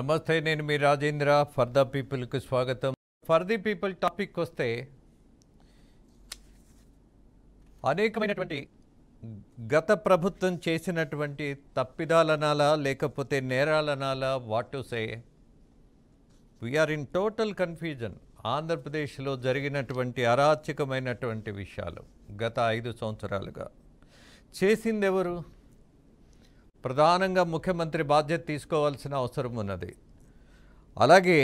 నమస్తే, నేను మీ Rajendra. For the పీపుల్కి స్వాగతం. ఫర్ ది పీపుల్ టాపిక్ వస్తే అనేకమైనటువంటి గత ప్రభుత్వం చేసినటువంటి తప్పిదాలనాలా లేకపోతే నేరాలనాలా what to say, we're in total confusion. ఆంధ్రప్రదేశ్లో జరిగినటువంటి అరాచకమైనటువంటి విషయాలు గత 5 సంవత్సరాలుగా చేసిందెవరు? ప్రధానంగా ముఖ్యమంత్రి బాధ్యత తీసుకోవాల్సిన అవసరం ఉన్నది. అలాగే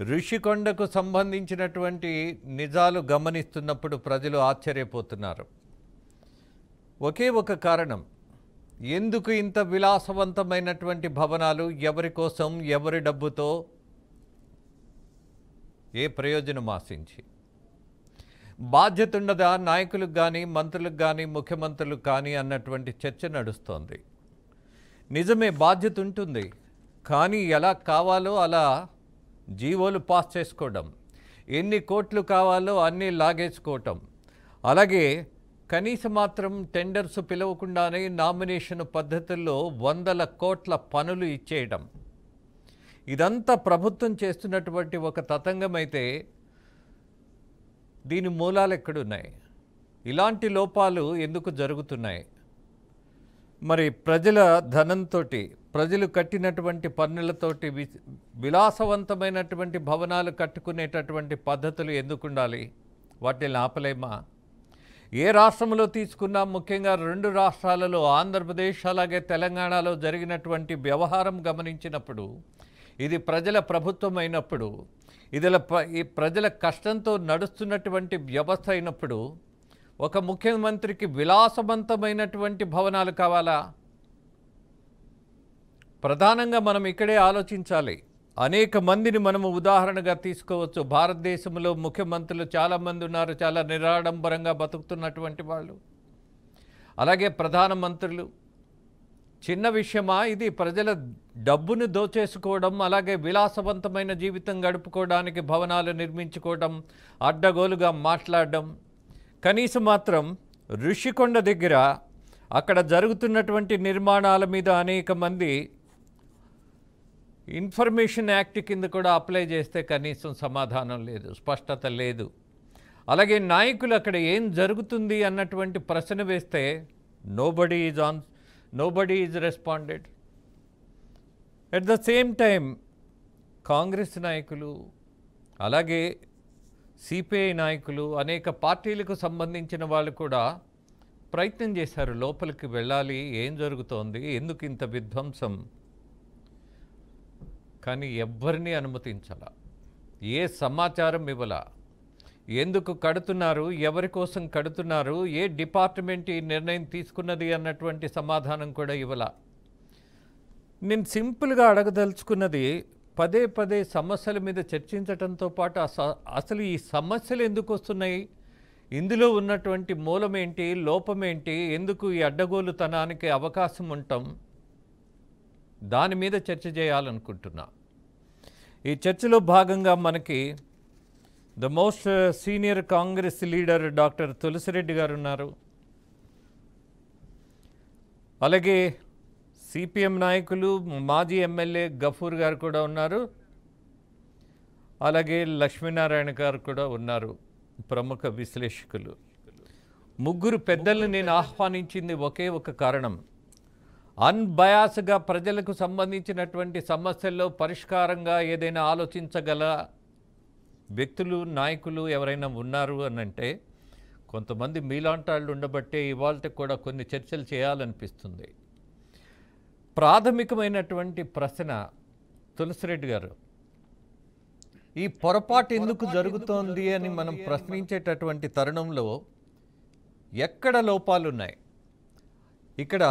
ఋషికొండకు సంబంధించినటువంటి నిజాలు గమనిస్తున్నప్పుడు ప్రజలు ఆశ్చర్యపోతున్నారు. ఒకే ఒక కారణం, ఎందుకు ఇంత విలాసవంతమైనటువంటి భవనాలు, ఎవరి కోసం, ఎవరి డబ్బుతో, ఏ ప్రయోజనం ఆశించి? బాధ్యత ఉండదా నాయకులకు కానీ, మంత్రులకు కానీ, ముఖ్యమంత్రులకు కానీ అన్నటువంటి చర్చ నడుస్తోంది. నిజమే, బాధ్యత ఉంటుంది. కానీ ఎలా కావాలో అలా జీవోలు పాస్ చేసుకోవడం, ఎన్ని కోట్లు కావాలో అన్నీ లాగేసుకోవటం, అలాగే కనీసం మాత్రం టెండర్స్ పిలవకుండానే నామినేషన్ పద్ధతుల్లో 100 కోట్ల పనులు ఇచ్చేయడం, ఇదంతా ప్రభుత్వం చేస్తున్నటువంటి ఒక తతంగం అయితే దీని మూలాలు ఎక్కడున్నాయి? ఇలాంటి లోపాలు ఎందుకు జరుగుతున్నాయి? మరి ప్రజల ధనంతో, ప్రజలు కట్టినటువంటి పన్నులతోటి విలాసవంతమైనటువంటి భవనాలు కట్టుకునేటటువంటి పద్ధతులు ఎందుకు ఉండాలి? వాటిని ఆపలేమా? ఏ రాష్ట్రంలో తీసుకున్నా, ముఖ్యంగా 2 రాష్ట్రాలలో ఆంధ్రప్రదేశ్ అలాగే తెలంగాణలో జరిగినటువంటి వ్యవహారం గమనించినప్పుడు, ఇది ప్రజల ప్రభుత్వం అయినప్పుడు, ఈ ప్రజల కష్టంతో నడుస్తున్నటువంటి వ్యవస్థ అయినప్పుడు ఒక ముఖ్యమంత్రికి విలాసవంతమైనటువంటి భవనాలు కావాలా? ప్రధానంగా మనం ఇక్కడే ఆలోచించాలి. అనేక మందిని మనము ఉదాహరణగా తీసుకోవచ్చు. భారతదేశంలో ముఖ్యమంత్రులు చాలామంది ఉన్నారు, చాలా నిరాడంబరంగా బతుకుతున్నటువంటి వాళ్ళు. అలాగే ప్రధానమంత్రులు. చిన్న విషయమా ఇది? ప్రజల డబ్బును దోచేసుకోవడం, అలాగే విలాసవంతమైన జీవితం గడుపుకోవడానికి భవనాలు నిర్మించుకోవడం, అడ్డగోలుగా మాట్లాడడం. కనీసం మాత్రం ఋషికొండ దగ్గర అక్కడ జరుగుతున్నటువంటి నిర్మాణాల మీద అనేక మంది ఇన్ఫర్మేషన్ యాక్ట్ కింద కూడా అప్లై చేస్తే కనీసం సమాధానం లేదు, స్పష్టత లేదు. అలాగే నాయకులు అక్కడ ఏం జరుగుతుంది అన్నటువంటి ప్రశ్న వేస్తే nobody is responded. At the same time, Congress నాయకులు, అలాగే సిపిఐ నాయకులు, అనేక పార్టీలకు సంబంధించిన వాళ్ళు కూడా ప్రయత్నం చేశారు లోపలికి వెళ్ళాలి, ఏం జరుగుతోంది, ఎందుకు ఇంత విధ్వంసం. కానీ ఎవ్వరిని అనుమతించాల, ఏ సమాచారం ఇవ్వాల, ఎందుకు కడుతున్నారు, ఎవరి కోసం కడుతున్నారు, ఏ డిపార్ట్మెంట్ ఈ నిర్ణయం తీసుకున్నది అన్నటువంటి సమాధానం కూడా ఇవ్వాల. నేను సింపుల్గా అడగదలుచుకున్నది, పదే పదే సమస్యల మీద చర్చించడంతో పాటు అసలు ఈ సమస్యలు ఎందుకు వస్తున్నాయి, ఇందులో ఉన్నటువంటి మూలమేంటి, లోపమేంటి, ఎందుకు ఈ అడ్డగోలుతనానికి అవకాశం ఉండటం, దాని మీద చర్చ చేయాలనుకుంటున్నా. ఈ చర్చలో భాగంగా మనకి the most senior Congress leader doctor Tulasi Reddy గారు ఉన్నారు. అలాగే సిపిఎం నాయకులు, మాజీ ఎమ్మెల్యే గఫూర్ గారు కూడా ఉన్నారు. అలాగే లక్ష్మీనారాయణ గారు కూడా ఉన్నారు, ప్రముఖ విశ్లేషకులు. ముగ్గురు పెద్దల్ని నేను ఆహ్వానించింది ఒకే ఒక కారణం, అన్బయాస్గా ప్రజలకు సంబంధించినటువంటి సమస్యల్లో పరిష్కారంగా ఏదైనా ఆలోచించగల వ్యక్తులు, నాయకులు ఎవరైనా ఉన్నారు అనంటే కొంతమంది మీలాంటి వాళ్ళు ఉండబట్టే ఇవాళ కూడా కొన్ని చర్చలు చేయాలనిపిస్తుంది. ప్రాథమికమైనటువంటి ప్రశ్న, తులసిరెడ్డి గారు, ఈ పొరపాటు ఎందుకు జరుగుతోంది అని మనం ప్రశ్నించేటటువంటి తరుణంలో ఎక్కడ లోపాలున్నాయి? ఇక్కడ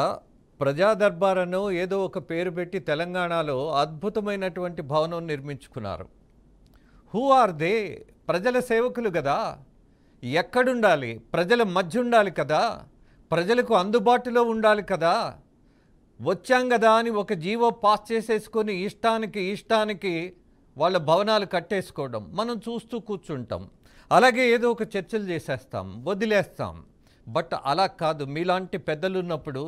ప్రజా దర్బారను ఏదో ఒక పేరు పెట్టి తెలంగాణలో అద్భుతమైనటువంటి భవనం నిర్మించుకున్నారు. Who are they? ప్రజల సేవకులు కదా, ఎక్కడుండాలి? ప్రజల మధ్య ఉండాలి కదా, ప్రజలకు అందుబాటులో ఉండాలి కదా. వచ్చాం కదా అని ఒక జీవో పాస్ చేసేసుకొని ఇష్టానికి వాళ్ళ భవనాలు కట్టేసుకోవడం మనం చూస్తూ కూర్చుంటాం. అలాగే ఏదో ఒక చర్చలు చేసేస్తాం, వదిలేస్తాం. బట్ అలా కాదు, మీలాంటి పెద్దలు ఉన్నప్పుడు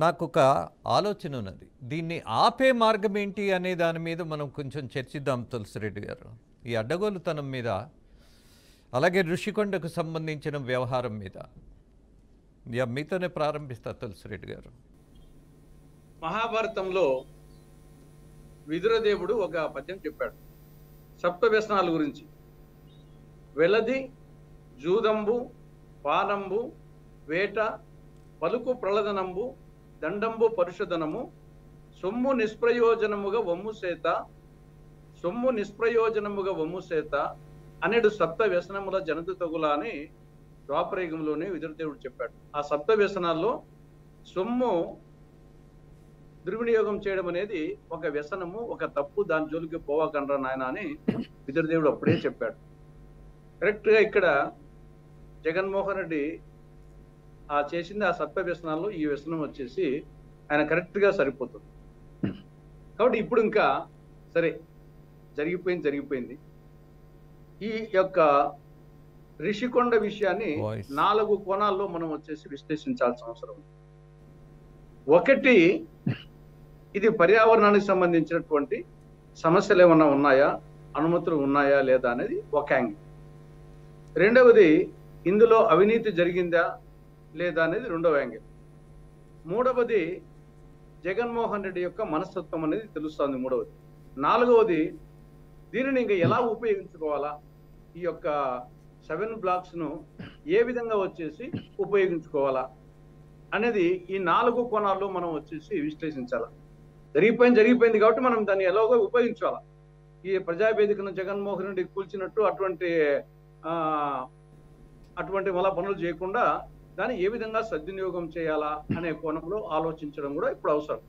నాకు ఒక ఆలోచన ఉన్నది. దీన్ని ఆపే మార్గం ఏంటి అనే దాని మీద మనం కొంచెం చర్చిద్దాం తులసిరెడ్డి గారు. ఈ అడ్డగోలుతనం మీద, అలాగే ఋషికొండకు సంబంధించిన వ్యవహారం మీద. మీతోనే ప్రారంభిస్తా తులసిరెడ్డి గారు. మహాభారతంలో విదురదేవుడు ఒక పద్యం చెప్పాడు సప్త వ్యసనాల గురించి. వెలది, జూదంబు, పానంబు, వేట, పలుకు ప్రళదనంబు, దండంబు పరుషధనము, సొమ్ము నిష్ప్రయోజనముగా వమ్ము సేత అనేడు సప్త వ్యసనముల జనత తగుల అని ద్వాపరయుగంలోనే విదురదేవుడు చెప్పాడు. ఆ సప్త వ్యసనాల్లో సొమ్ము దుర్వినియోగం చేయడం అనేది ఒక వ్యసనము, ఒక తప్పు, దాని జోలికి పోవాకండ్రా నాయన అని విదురదేవుడు అప్పుడే చెప్పాడు. కరెక్ట్గా ఇక్కడ జగన్మోహన్ రెడ్డి చేసింది ఆ సప్త వ్యసనాల్లో ఈ వ్యసనం వచ్చేసి ఆయన కరెక్ట్గా సరిపోతుంది. కాబట్టి ఇప్పుడు ఇంకా సరే, జరిగిపోయింది. ఈ యొక్క రిషికొండ విషయాన్ని 4 కోణాల్లో మనం వచ్చేసి విశ్లేషించాల్సిన అవసరం ఉంది. ఒకటి, ఇది పర్యావరణానికి సంబంధించినటువంటి సమస్యలు ఏమన్నా ఉన్నాయా, అనుమతులు ఉన్నాయా లేదా అనేది ఒక యాంగిల్. రెండవది, ఇందులో అవినీతి జరిగిందా లేదా అనేది రెండవ యాంగిల్. మూడవది, జగన్మోహన్ రెడ్డి యొక్క మనస్తత్వం అనేది తెలుస్తుంది మూడవది. నాలుగవది, దీనిని ఇంకా ఎలా ఉపయోగించుకోవాలా, ఈ యొక్క 7 blocks ను ఏ విధంగా వచ్చేసి ఉపయోగించుకోవాలా అనేది ఈ 4 కోణాల్లో మనం వచ్చేసి విశ్లేషించాలి. జరిగిపోయింది కాబట్టి మనం దాన్ని ఎలాగో ఉపయోగించాలా. ఈ ప్రజావేదికను జగన్మోహన్ రెడ్డి కూల్చినట్టు అటువంటి మళ్ళా పనులు చేయకుండా దాన్ని ఏ విధంగా సద్వినియోగం చేయాలా అనే కోణంలో ఆలోచించడం కూడా ఇప్పుడు అవసరం.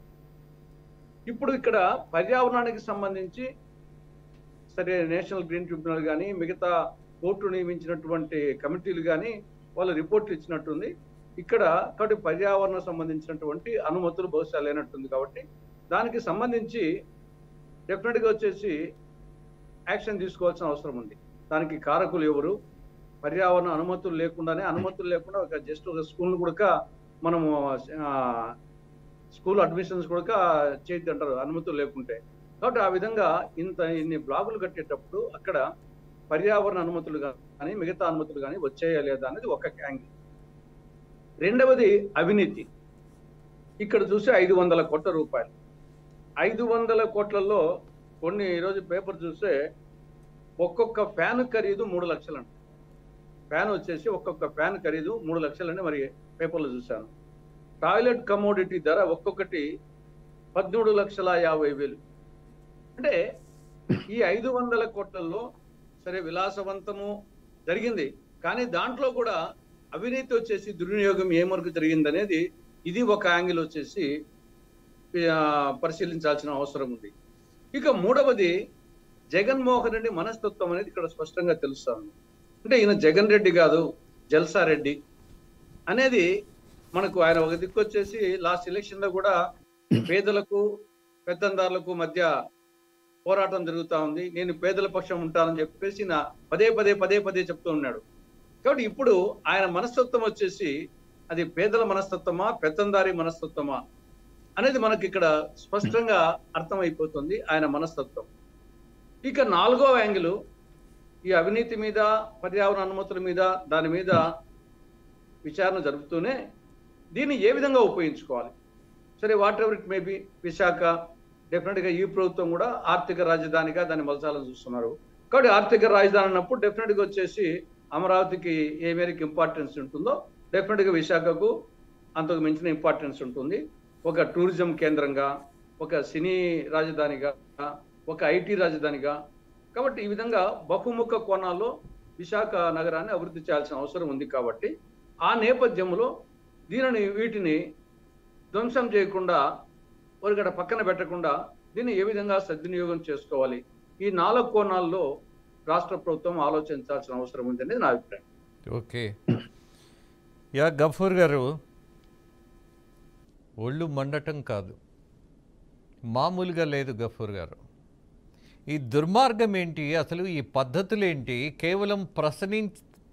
ఇప్పుడు ఇక్కడ పర్యావరణానికి సంబంధించి సరే, నేషనల్ గ్రీన్ ట్రిబ్యునల్ కానీ మిగతా కోర్టు నియమించినటువంటి కమిటీలు కానీ వాళ్ళు రిపోర్ట్లు ఇచ్చినట్టుంది. ఇక్కడ కాబట్టి పర్యావరణ సంబంధించినటువంటి అనుమతులు బహుశా లేనట్టుంది. కాబట్టి దానికి సంబంధించి డెఫినెట్గా వచ్చేసి యాక్షన్ తీసుకోవాల్సిన అవసరం ఉంది. దానికి కారకులు ఎవరు, పర్యావరణ అనుమతులు లేకుండా జస్ట్ ఒక స్కూల్ కూడా మనము స్కూల్ అడ్మిషన్స్ కూడా చేయొద్దు అంటారు అనుమతులు లేకుంటే. కాబట్టి ఆ విధంగా ఇన్ని బ్లాకులు కట్టేటప్పుడు అక్కడ పర్యావరణ అనుమతులు కానీ మిగతా అనుమతులు కానీ వచ్చాయా లేదా అనేది ఒక యాంగిల్. రెండవది అవినీతి. ఇక్కడ చూస్తే 500 కోట్ల రూపాయలు. 500 కోట్లలో కొన్ని ఈరోజు పేపర్ చూస్తే ఒక్కొక్క ఫ్యాన్ ఖరీదు 3 లక్షలు అంట. ఫ్యాన్ వచ్చేసి ఒక్కొక్క ఫ్యాన్ ఖరీదు 3 లక్షలని మరి పేపర్లో చూశాను. టాయిలెట్ కమోడిటీ ధర ఒక్కొక్కటి 13,50,000. అంటే ఈ 500 కోట్లలో సరే విలాసవంతము జరిగింది, కానీ దాంట్లో కూడా అవినీతి వచ్చేసి దుర్వినియోగం ఏ వరకు జరిగిందనేది ఇది ఒక యాంగిల్ వచ్చేసి పరిశీలించాల్సిన అవసరం ఉంది. ఇక మూడవది, జగన్మోహన్ రెడ్డి మనస్తత్వం అనేది ఇక్కడ స్పష్టంగా తెలుస్తుంది. అంటే ఈయన జగన్ రెడ్డి కాదు, జల్సా రెడ్డి అనేది మనకు ఆయన ఒక దిక్కు వచ్చేసి లాస్ట్ ఎలక్షన్ లో కూడా పేదలకు పెత్తందారులకు మధ్య పోరాటం జరుగుతూ ఉంది, నేను పేదల పక్షం ఉంటానని చెప్పేసి పదే చెప్తూ ఉన్నాడు. కాబట్టి ఇప్పుడు ఆయన మనస్తత్వం వచ్చేసి అది పేదల మనస్తత్వమా పెత్తందారి మనస్తత్వమా అనేది మనకి ఇక్కడ స్పష్టంగా అర్థమైపోతుంది ఆయన మనస్తత్వం. ఇక 4వ యాంగిల్, ఈ అవినీతి మీద పర్యావరణ అనుమతుల మీద దాని మీద విచారణ జరుపుతూనే దీన్ని ఏ విధంగా ఉపయోగించుకోవాలి. సరే, what ever it may be, Visakha డెఫినెట్గా ఈ ప్రభుత్వం కూడా ఆర్థిక రాజధానిగా దాన్ని మలచాలని చూస్తున్నారు. కాబట్టి ఆర్థిక రాజధాని అన్నప్పుడు డెఫినెట్గా వచ్చేసి అమరావతికి ఏ మేరకు ఇంపార్టెన్స్ ఉంటుందో డెఫినెట్గా విశాఖకు అంతకు మించిన ఇంపార్టెన్స్ ఉంటుంది. ఒక టూరిజం కేంద్రంగా, ఒక సినీ రాజధానిగా, ఒక ఐటీ రాజధానిగా. కాబట్టి ఈ విధంగా బహుముఖ కోణాల్లో విశాఖ నగరాన్ని అభివృద్ధి చేయాల్సిన అవసరం ఉంది. కాబట్టి ఆ నేపథ్యంలో వీటిని ధ్వంసం చేయకుండా, ఒకరికడ పక్కన పెట్టకుండా దీన్ని ఏ విధంగా సద్వినియోగం చేసుకోవాలి, ఈ 4 కోణాల్లో రాష్ట్ర ప్రభుత్వం ఆలోచించాల్సిన అవసరం ఉందనేది నా అభిప్రాయం. ఓకే, గఫూర్ గారు, ఒళ్ళు మండటం కాదు, మామూలుగా లేదు గఫూర్ గారు. ఈ దుర్మార్గం ఏంటి, అసలు ఈ పద్ధతులు ఏంటి? కేవలం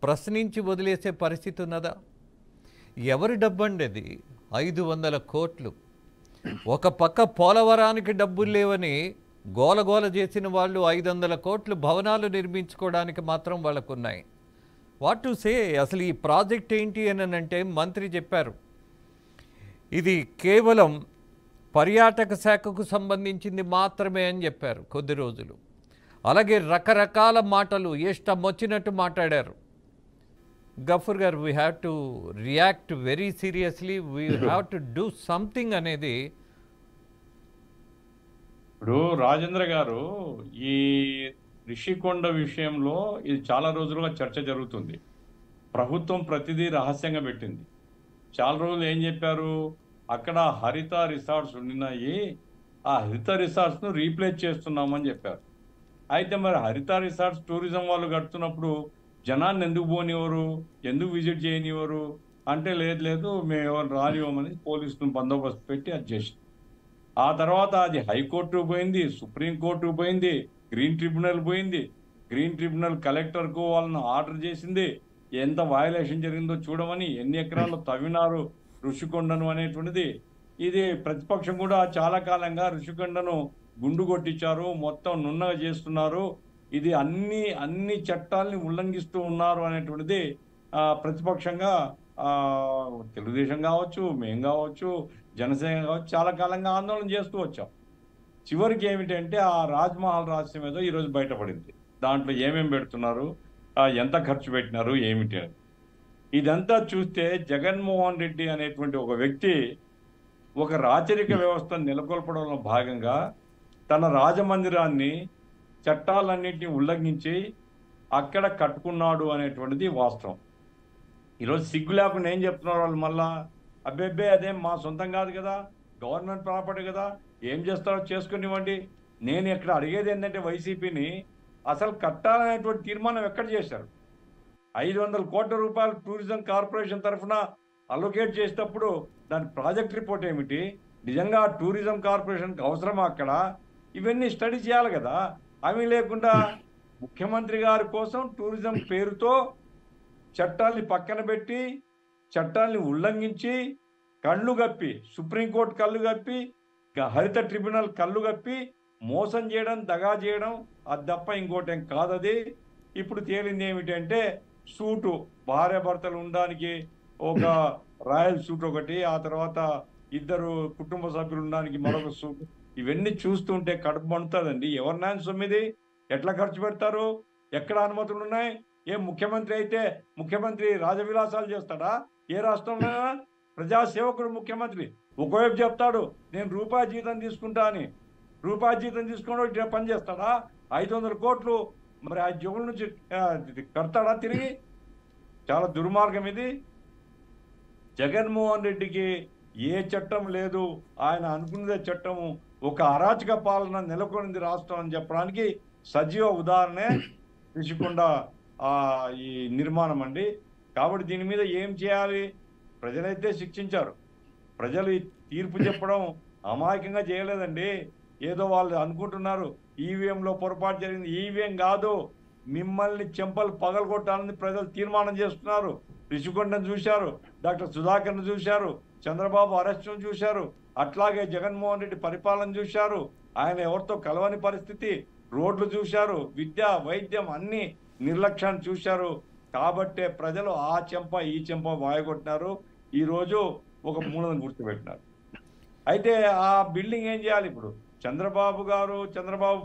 ప్రశ్నించి వదిలేసే పరిస్థితి ఉన్నదా? ఎవరి డబ్బండి అది? 500 కోట్లు. ఒక పక్క పోలవరానికి డబ్బులు లేవని గోలగోల చేసిన వాళ్ళు 500 కోట్లు భవనాలు నిర్మించుకోవడానికి మాత్రం వాళ్ళకున్నాయి. వాట్ టు సే? అసలు ఈ ప్రాజెక్ట్ ఏంటి అని అంటే మంత్రి చెప్పారు, ఇది కేవలం పర్యాటక శాఖకు సంబంధించింది మాత్రమే అని చెప్పారు కొద్ది రోజులు. అలాగే రకరకాల మాటలు ఇష్టం వచ్చినట్టు మాట్లాడారు. గఫూర్ గారు, we have to react very seriously, we have to do something అనేది. ఇప్పుడు రాజేంద్ర గారు, ఈ రిషికొండ విషయంలో ఇది చాలా రోజులుగా చర్చ జరుగుతుంది. ప్రభుత్వం ప్రతిదీ రహస్యంగా పెట్టింది. చాలా రోజులు ఏం చెప్పారు, అక్కడ హరిత రిసార్ట్స్ ఉన్నాయి, ఆ హరిత రిసార్ట్స్ను రీప్లేస్ చేస్తున్నామని చెప్పారు. అయితే మరి హరిత రిసార్ట్స్ టూరిజం వాళ్ళు కడుతున్నప్పుడు జనాన్ని ఎందుకు పోనివ్వరు, ఎందుకు విజిట్ చేయనివ్వరు అంటే, లేదు లేదు మేము ఎవరు రానివ్వమని పోలీసులను బందోబస్తు పెట్టి అది చేసింది. ఆ తర్వాత అది హైకోర్టుకు పోయింది, సుప్రీంకోర్టుకు పోయింది, గ్రీన్ ట్రిబ్యునల్ పోయింది. గ్రీన్ ట్రిబ్యునల్ కలెక్టర్కు వాళ్ళని ఆర్డర్ చేసింది, ఎంత వయలేషన్ జరిగిందో చూడమని, ఎన్ని ఎకరాలు తవ్వినారు ఋషికొండను అనేటువంటిది. ఇది ప్రతిపక్షం కూడా చాలా కాలంగా ఋషికొండను గుండు కొట్టించారు, మొత్తం నున్నగా చేస్తున్నారు, ఇది అన్ని చట్టాలని ఉల్లంఘిస్తూ ఉన్నారు అనేటువంటిది ప్రతిపక్షంగా తెలుగుదేశం కావచ్చు, మేము కావచ్చు, జనసేన కావచ్చు చాలా కాలంగా ఆందోళన చేస్తూ వచ్చాం. చివరికి ఏమిటంటే ఆ రాజ్మహల్ రహస్యం ఏదో ఈరోజు బయటపడింది. దాంట్లో ఏమేమి పెడుతున్నారు, ఎంత ఖర్చు పెట్టినారు ఏమిటి అని. ఇదంతా చూస్తే జగన్మోహన్ రెడ్డి అనేటువంటి ఒక వ్యక్తి ఒక రాచరిక వ్యవస్థను నెలకొల్పడంలో భాగంగా తన రాజమందిరాన్ని చట్టాలన్నింటినీ ఉల్లంఘించి అక్కడ కట్టుకున్నాడు అనేటువంటిది వాస్తవం. ఈరోజు సిగ్గు లేకుండా ఏం చెప్తున్నారు వాళ్ళు మళ్ళా, అబ్బెబ్బే అదేం మా సొంతం కాదు కదా, గవర్నమెంట్ ప్రాపర్టీ కదా, ఏం చేస్తారో చేసుకునివ్వండి. నేను ఇక్కడ అడిగేది ఏంటంటే వైసీపీని, అసలు కట్టాలనేటువంటి తీర్మానం ఎక్కడ చేశారు? 500 కోట్ల రూపాయలు టూరిజం కార్పొరేషన్ తరఫున అలొకేట్ చేసేటప్పుడు దాని ప్రాజెక్ట్ రిపోర్ట్ ఏమిటి, నిజంగా టూరిజం కార్పొరేషన్కి అవసరమా అక్కడ, ఇవన్నీ స్టడీ చేయాలి కదా. అవి లేకుండా ముఖ్యమంత్రి గారి కోసం టూరిజం పేరుతో చట్టాల్ని పక్కన పెట్టి, చట్టాల్ని ఉల్లంఘించి, కళ్ళు గప్పి, సుప్రీంకోర్టు కళ్ళు గప్పి, హరిత ట్రిబ్యునల్ కళ్ళు గప్పి మోసం చేయడం, దగా చేయడం, అది తప్ప ఇంకోటేం కాదది. ఇప్పుడు తేలింది ఏమిటంటే సూటు, భార్య భర్తలు ఉండడానికి ఒక రాయల్ సూట్ ఒకటి, ఆ తర్వాత ఇద్దరు కుటుంబ సభ్యులు ఉండడానికి మరొక సూట్, ఇవన్నీ చూస్తుంటే కడుపు మండుతుందండి. ఎవరినైనా 9 ఎట్లా ఖర్చు పెడతారు, ఎక్కడ అనుమతులు ఉన్నాయి? ముఖ్యమంత్రి అయితే ముఖ్యమంత్రి రాజవిలాసాలు చేస్తాడా? ఏ రాష్ట్రంలో ప్రజాసేవకుడు ముఖ్యమంత్రి ఒకవైపు చెప్తాడు నేను రూపాయి జీతం తీసుకుంటా అని, రూపాయి జీతం తీసుకుని పని చేస్తాడా? 500 కోట్లు మరి ఆ జోగుల నుంచి కడతాడా తిరిగి? చాలా దుర్మార్గం ఇది. జగన్మోహన్ రెడ్డికి ఏ చట్టం లేదు, ఆయన అనుకున్నదే చట్టము, ఒక అరాచక పాలన నెలకొనింది రాష్ట్రం అని చెప్పడానికి సజీవ ఉదాహరణే రిషికొండ ఈ నిర్మాణం అండి. కాబట్టి దీని మీద ఏం చేయాలి? ప్రజలైతే శిక్షించారు. ప్రజలు ఈ తీర్పు చెప్పడం అమాయకంగా చేయలేదండి. ఏదో వాళ్ళు అనుకుంటున్నారు ఈవీఎంలో పొరపాటు జరిగింది. ఈవీఎం కాదు, మిమ్మల్ని చెంపలు పగలగొట్టాలని ప్రజలు తీర్మానం చేస్తున్నారు. రిషికొండను చూశారు, డాక్టర్ సుధాకర్ను చూశారు, చంద్రబాబు అరెస్టును చూశారు, అట్లాగే జగన్మోహన్ రెడ్డి పరిపాలన చూశారు, ఆయన ఎవరితో కలవని పరిస్థితి, రోడ్లు చూశారు, విద్య వైద్యం అన్ని నిర్లక్ష్యాన్ని చూశారు. కాబట్టే ప్రజలు ఆ చెంప ఈ చెంప వాయగొట్టినారు. ఈరోజు ఒక మూలను గుర్తుపెట్టినారు. అయితే ఆ బిల్డింగ్ ఏం చేయాలి ఇప్పుడు? చంద్రబాబు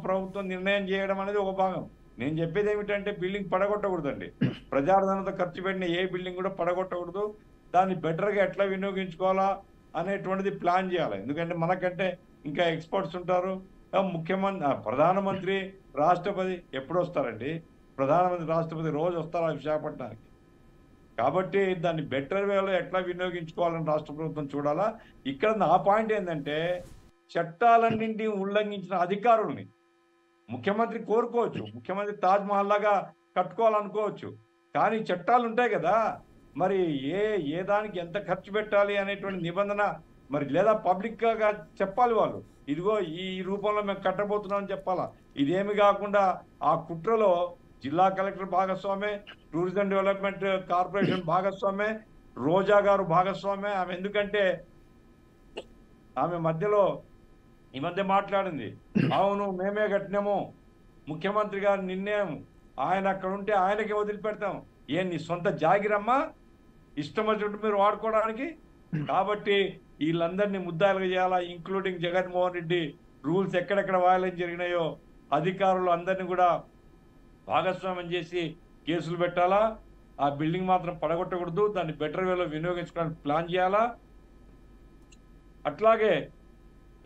ప్రభుత్వం నిర్ణయం చేయడం అనేది ఒక భాగం. నేను చెప్పేది ఏమిటంటే బిల్డింగ్ పడగొట్టకూడదండి. ప్రజాధనంతో ఖర్చు పెట్టిన ఏ బిల్డింగ్ కూడా పడగొట్టకూడదు. దాన్ని బెటర్గా ఎట్లా వినియోగించుకోవాలా అనేటువంటిది ప్లాన్ చేయాలి. ఎందుకంటే మనకంటే ఇంకా ఎక్స్పర్ట్స్ ఉంటారు. ప్రధానమంత్రి రాష్ట్రపతి ఎప్పుడు వస్తారండి? ప్రధానమంత్రి రాష్ట్రపతి రోజు వస్తారా విశాఖపట్నానికి? కాబట్టి దాన్ని బెటర్ వేలో ఎట్లా వినియోగించుకోవాలని రాష్ట్ర ప్రభుత్వం చూడాలా. ఇక్కడ నా పాయింట్ ఏంటంటే చట్టాలన్నింటినీ ఉల్లంఘించిన అధికారుల్ని ముఖ్యమంత్రి కోరుకోవచ్చు, ముఖ్యమంత్రి తాజ్ మహల్ లాగా కట్టుకోవాలనుకోవచ్చు, కానీ చట్టాలు ఉంటాయి కదా, మరి ఏ దానికి ఎంత ఖర్చు పెట్టాలి అనేటువంటి నిబంధన మరి లేదా పబ్లిక్ గా చెప్పాలి. వాళ్ళు ఇదిగో ఈ రూపంలో మేము కట్టబోతున్నామని చెప్పాలా. ఇదేమి కాకుండా ఆ కుట్రలో జిల్లా కలెక్టర్ భాగస్వామే, టూరిజం డెవలప్మెంట్ కార్పొరేషన్ భాగస్వామే, రోజా గారు భాగస్వామే. ఆమె ఎందుకంటే ఆమె మధ్యలో ఈ మధ్య మాట్లాడింది, అవును మేమే కట్టినాము, ముఖ్యమంత్రి గారు నిర్ణయం, ఆయన అక్కడ ఉంటే ఆయనకి వదిలిపెడతాం. నీ సొంత జాగిరమ్మా, ఇష్టం వచ్చినట్టు మీరు వాడుకోవడానికి? కాబట్టి వీళ్ళందరినీ ముద్దాయిలుగా చేయాలా, ఇంక్లూడింగ్ జగన్మోహన్ రెడ్డి. రూల్స్ ఎక్కడెక్కడ వయలేషన్ జరిగినాయో అధికారులు అందరినీ కూడా భాగస్వామ్యం చేసి కేసులు పెట్టాలా. ఆ బిల్డింగ్ మాత్రం పడగొట్టకూడదు, దాన్ని బెటర్ వేలో వినియోగించుకోవడానికి ప్లాన్ చేయాలా. అట్లాగే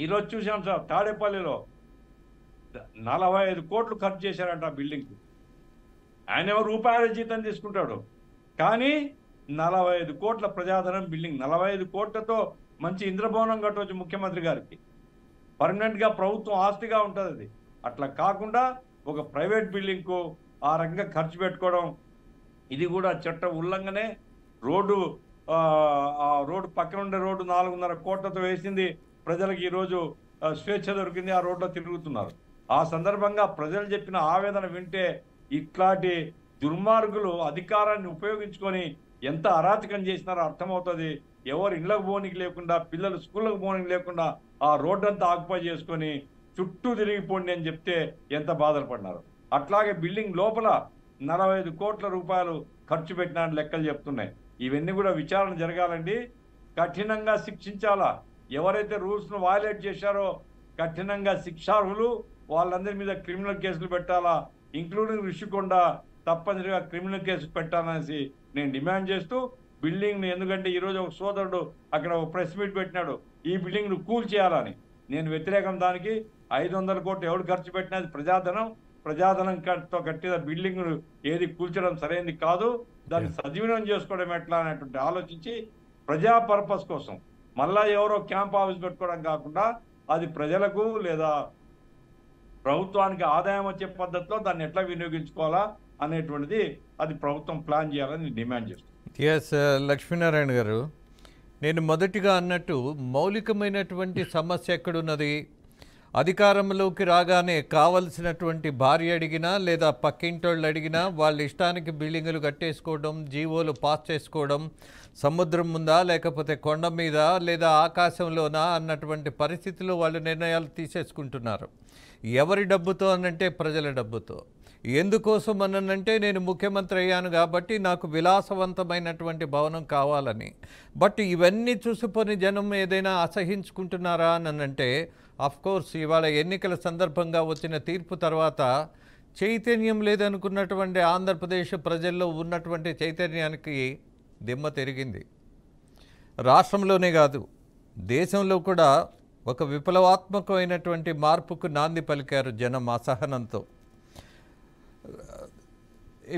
ఈరోజు చూసాం సార్, తాడేపల్లిలో 45 కోట్లు ఖర్చు చేశారంట ఆ బిల్డింగ్కి. ఆయన ఎవరు రూపాయల జీతం తీసుకుంటాడు, కానీ 45 కోట్ల ప్రజాధనం బిల్డింగ్. 45 కోట్లతో మంచి ఇంద్రభవనం కట్టవచ్చు ముఖ్యమంత్రి గారికి. పర్మనెంట్గా ప్రభుత్వం ఆస్తిగా ఉంటుంది అది. అట్లా కాకుండా ఒక ప్రైవేట్ బిల్డింగ్కు ఆ రకంగా ఖర్చు పెట్టుకోవడం, ఇది కూడా చట్ట ఉల్లంఘనే. రోడ్డు పక్కన ఉండే రోడ్డు 4.5 కోట్లతో వేసింది. ప్రజలకు ఈరోజు స్వేచ్ఛ దొరికింది, ఆ రోడ్లో తిరుగుతున్నారు. ఆ సందర్భంగా ప్రజలు చెప్పిన ఆవేదన వింటే ఇట్లాంటి దుర్మార్గులు అధికారాన్ని ఉపయోగించుకొని ఎంత అరాచకం చేసినారో అర్థమవుతుంది. ఎవరు ఇళ్లకు పోనీకి లేకుండా, పిల్లలు స్కూళ్ళకు పోనీకి లేకుండా ఆ రోడ్డు అంతా ఆక్యుపై చేసుకొని చుట్టూ తిరిగిపోండి అని చెప్తే ఎంత బాధలు పడినారు. అట్లాగే బిల్డింగ్ లోపల 45 కోట్ల రూపాయలు ఖర్చు పెట్టిన లెక్కలు చెప్తున్నాయి. ఇవన్నీ కూడా విచారణ జరగాలండి, కఠినంగా శిక్షించాలా. ఎవరైతే రూల్స్ను వయలేట్ చేశారో కఠినంగా శిక్షార్హులు, వాళ్ళందరి మీద క్రిమినల్ కేసులు పెట్టాలా. ఇంక్లూడింగ్ రిషికొండ తప్పనిసరిగా క్రిమినల్ కేసు పెట్టాలనేసి నేను డిమాండ్ చేస్తూ బిల్డింగ్ని, ఎందుకంటే ఈరోజు ఒక సోదరుడు అక్కడ ఒక ప్రెస్ మీట్ పెట్టినాడు, ఈ బిల్డింగ్ను కూల్ చేయాలని. నేను వ్యతిరేకం దానికి. 500 కోట్లు ఎవరు ఖర్చు పెట్టినది ప్రజాధనంతో కట్టిన బిల్డింగ్ ఏది కూల్చడం సరైనది కాదు. దాన్ని సద్వినియోగం చేసుకోవడం ఎట్లా అనేటువంటి ఆలోచించి ప్రజా పర్పస్ కోసం మళ్ళా ఎవరో క్యాంప్ ఆఫీస్ పెట్టుకోవడం కాకుండా అది ప్రజలకు లేదా ప్రభుత్వానికి ఆదాయం వచ్చే పద్ధతిలో దాన్ని ఎట్లా వినియోగించుకోవాలా అనేటువంటిది అది ప్రభుత్వం ప్లాన్ చేయాలని డిమాండ్ చేస్తుంది. ఎస్ లక్ష్మీనారాయణ గారు, నేను మొదటిగా అన్నట్టు మౌలికమైనటువంటి సమస్య ఎక్కడున్నది? అధికారంలోకి రాగానే కావలసినటువంటి భార్య అడిగినా లేదా పక్కింటోళ్ళు అడిగినా వాళ్ళ ఇష్టానికి బిల్డింగులు కట్టేసుకోవడం, జీవోలు పాస్ చేసుకోవడం, సముద్రం ముందా లేకపోతే కొండ మీద లేదా ఆకాశంలోనా అన్నటువంటి పరిస్థితిలో వాళ్ళు నిర్ణయాలు తీసేసుకుంటున్నారు. ఎవరి డబ్బుతో అనంటే ప్రజల డబ్బుతో. ఎందుకోసం అనంటే నేను ముఖ్యమంత్రి అయ్యాను కాబట్టి నాకు విలాసవంతమైనటువంటి భవనం కావాలని. బట్ ఇవన్నీ చూసుకొని జనం ఏదైనా అసహించుకుంటున్నారా అనంటే కోర్స్ ఇవాళ ఎన్నికల సందర్భంగా వచ్చిన తీర్పు తర్వాత చైతన్యం లేదనుకున్నటువంటి ఆంధ్రప్రదేశ్ ప్రజల్లో ఉన్నటువంటి చైతన్యానికి దిమ్మ తిరిగింది. రాష్ట్రంలోనే కాదు, దేశంలో కూడా ఒక విప్లవాత్మకమైనటువంటి మార్పుకు నాంది పలికారు జనం అసహనంతో.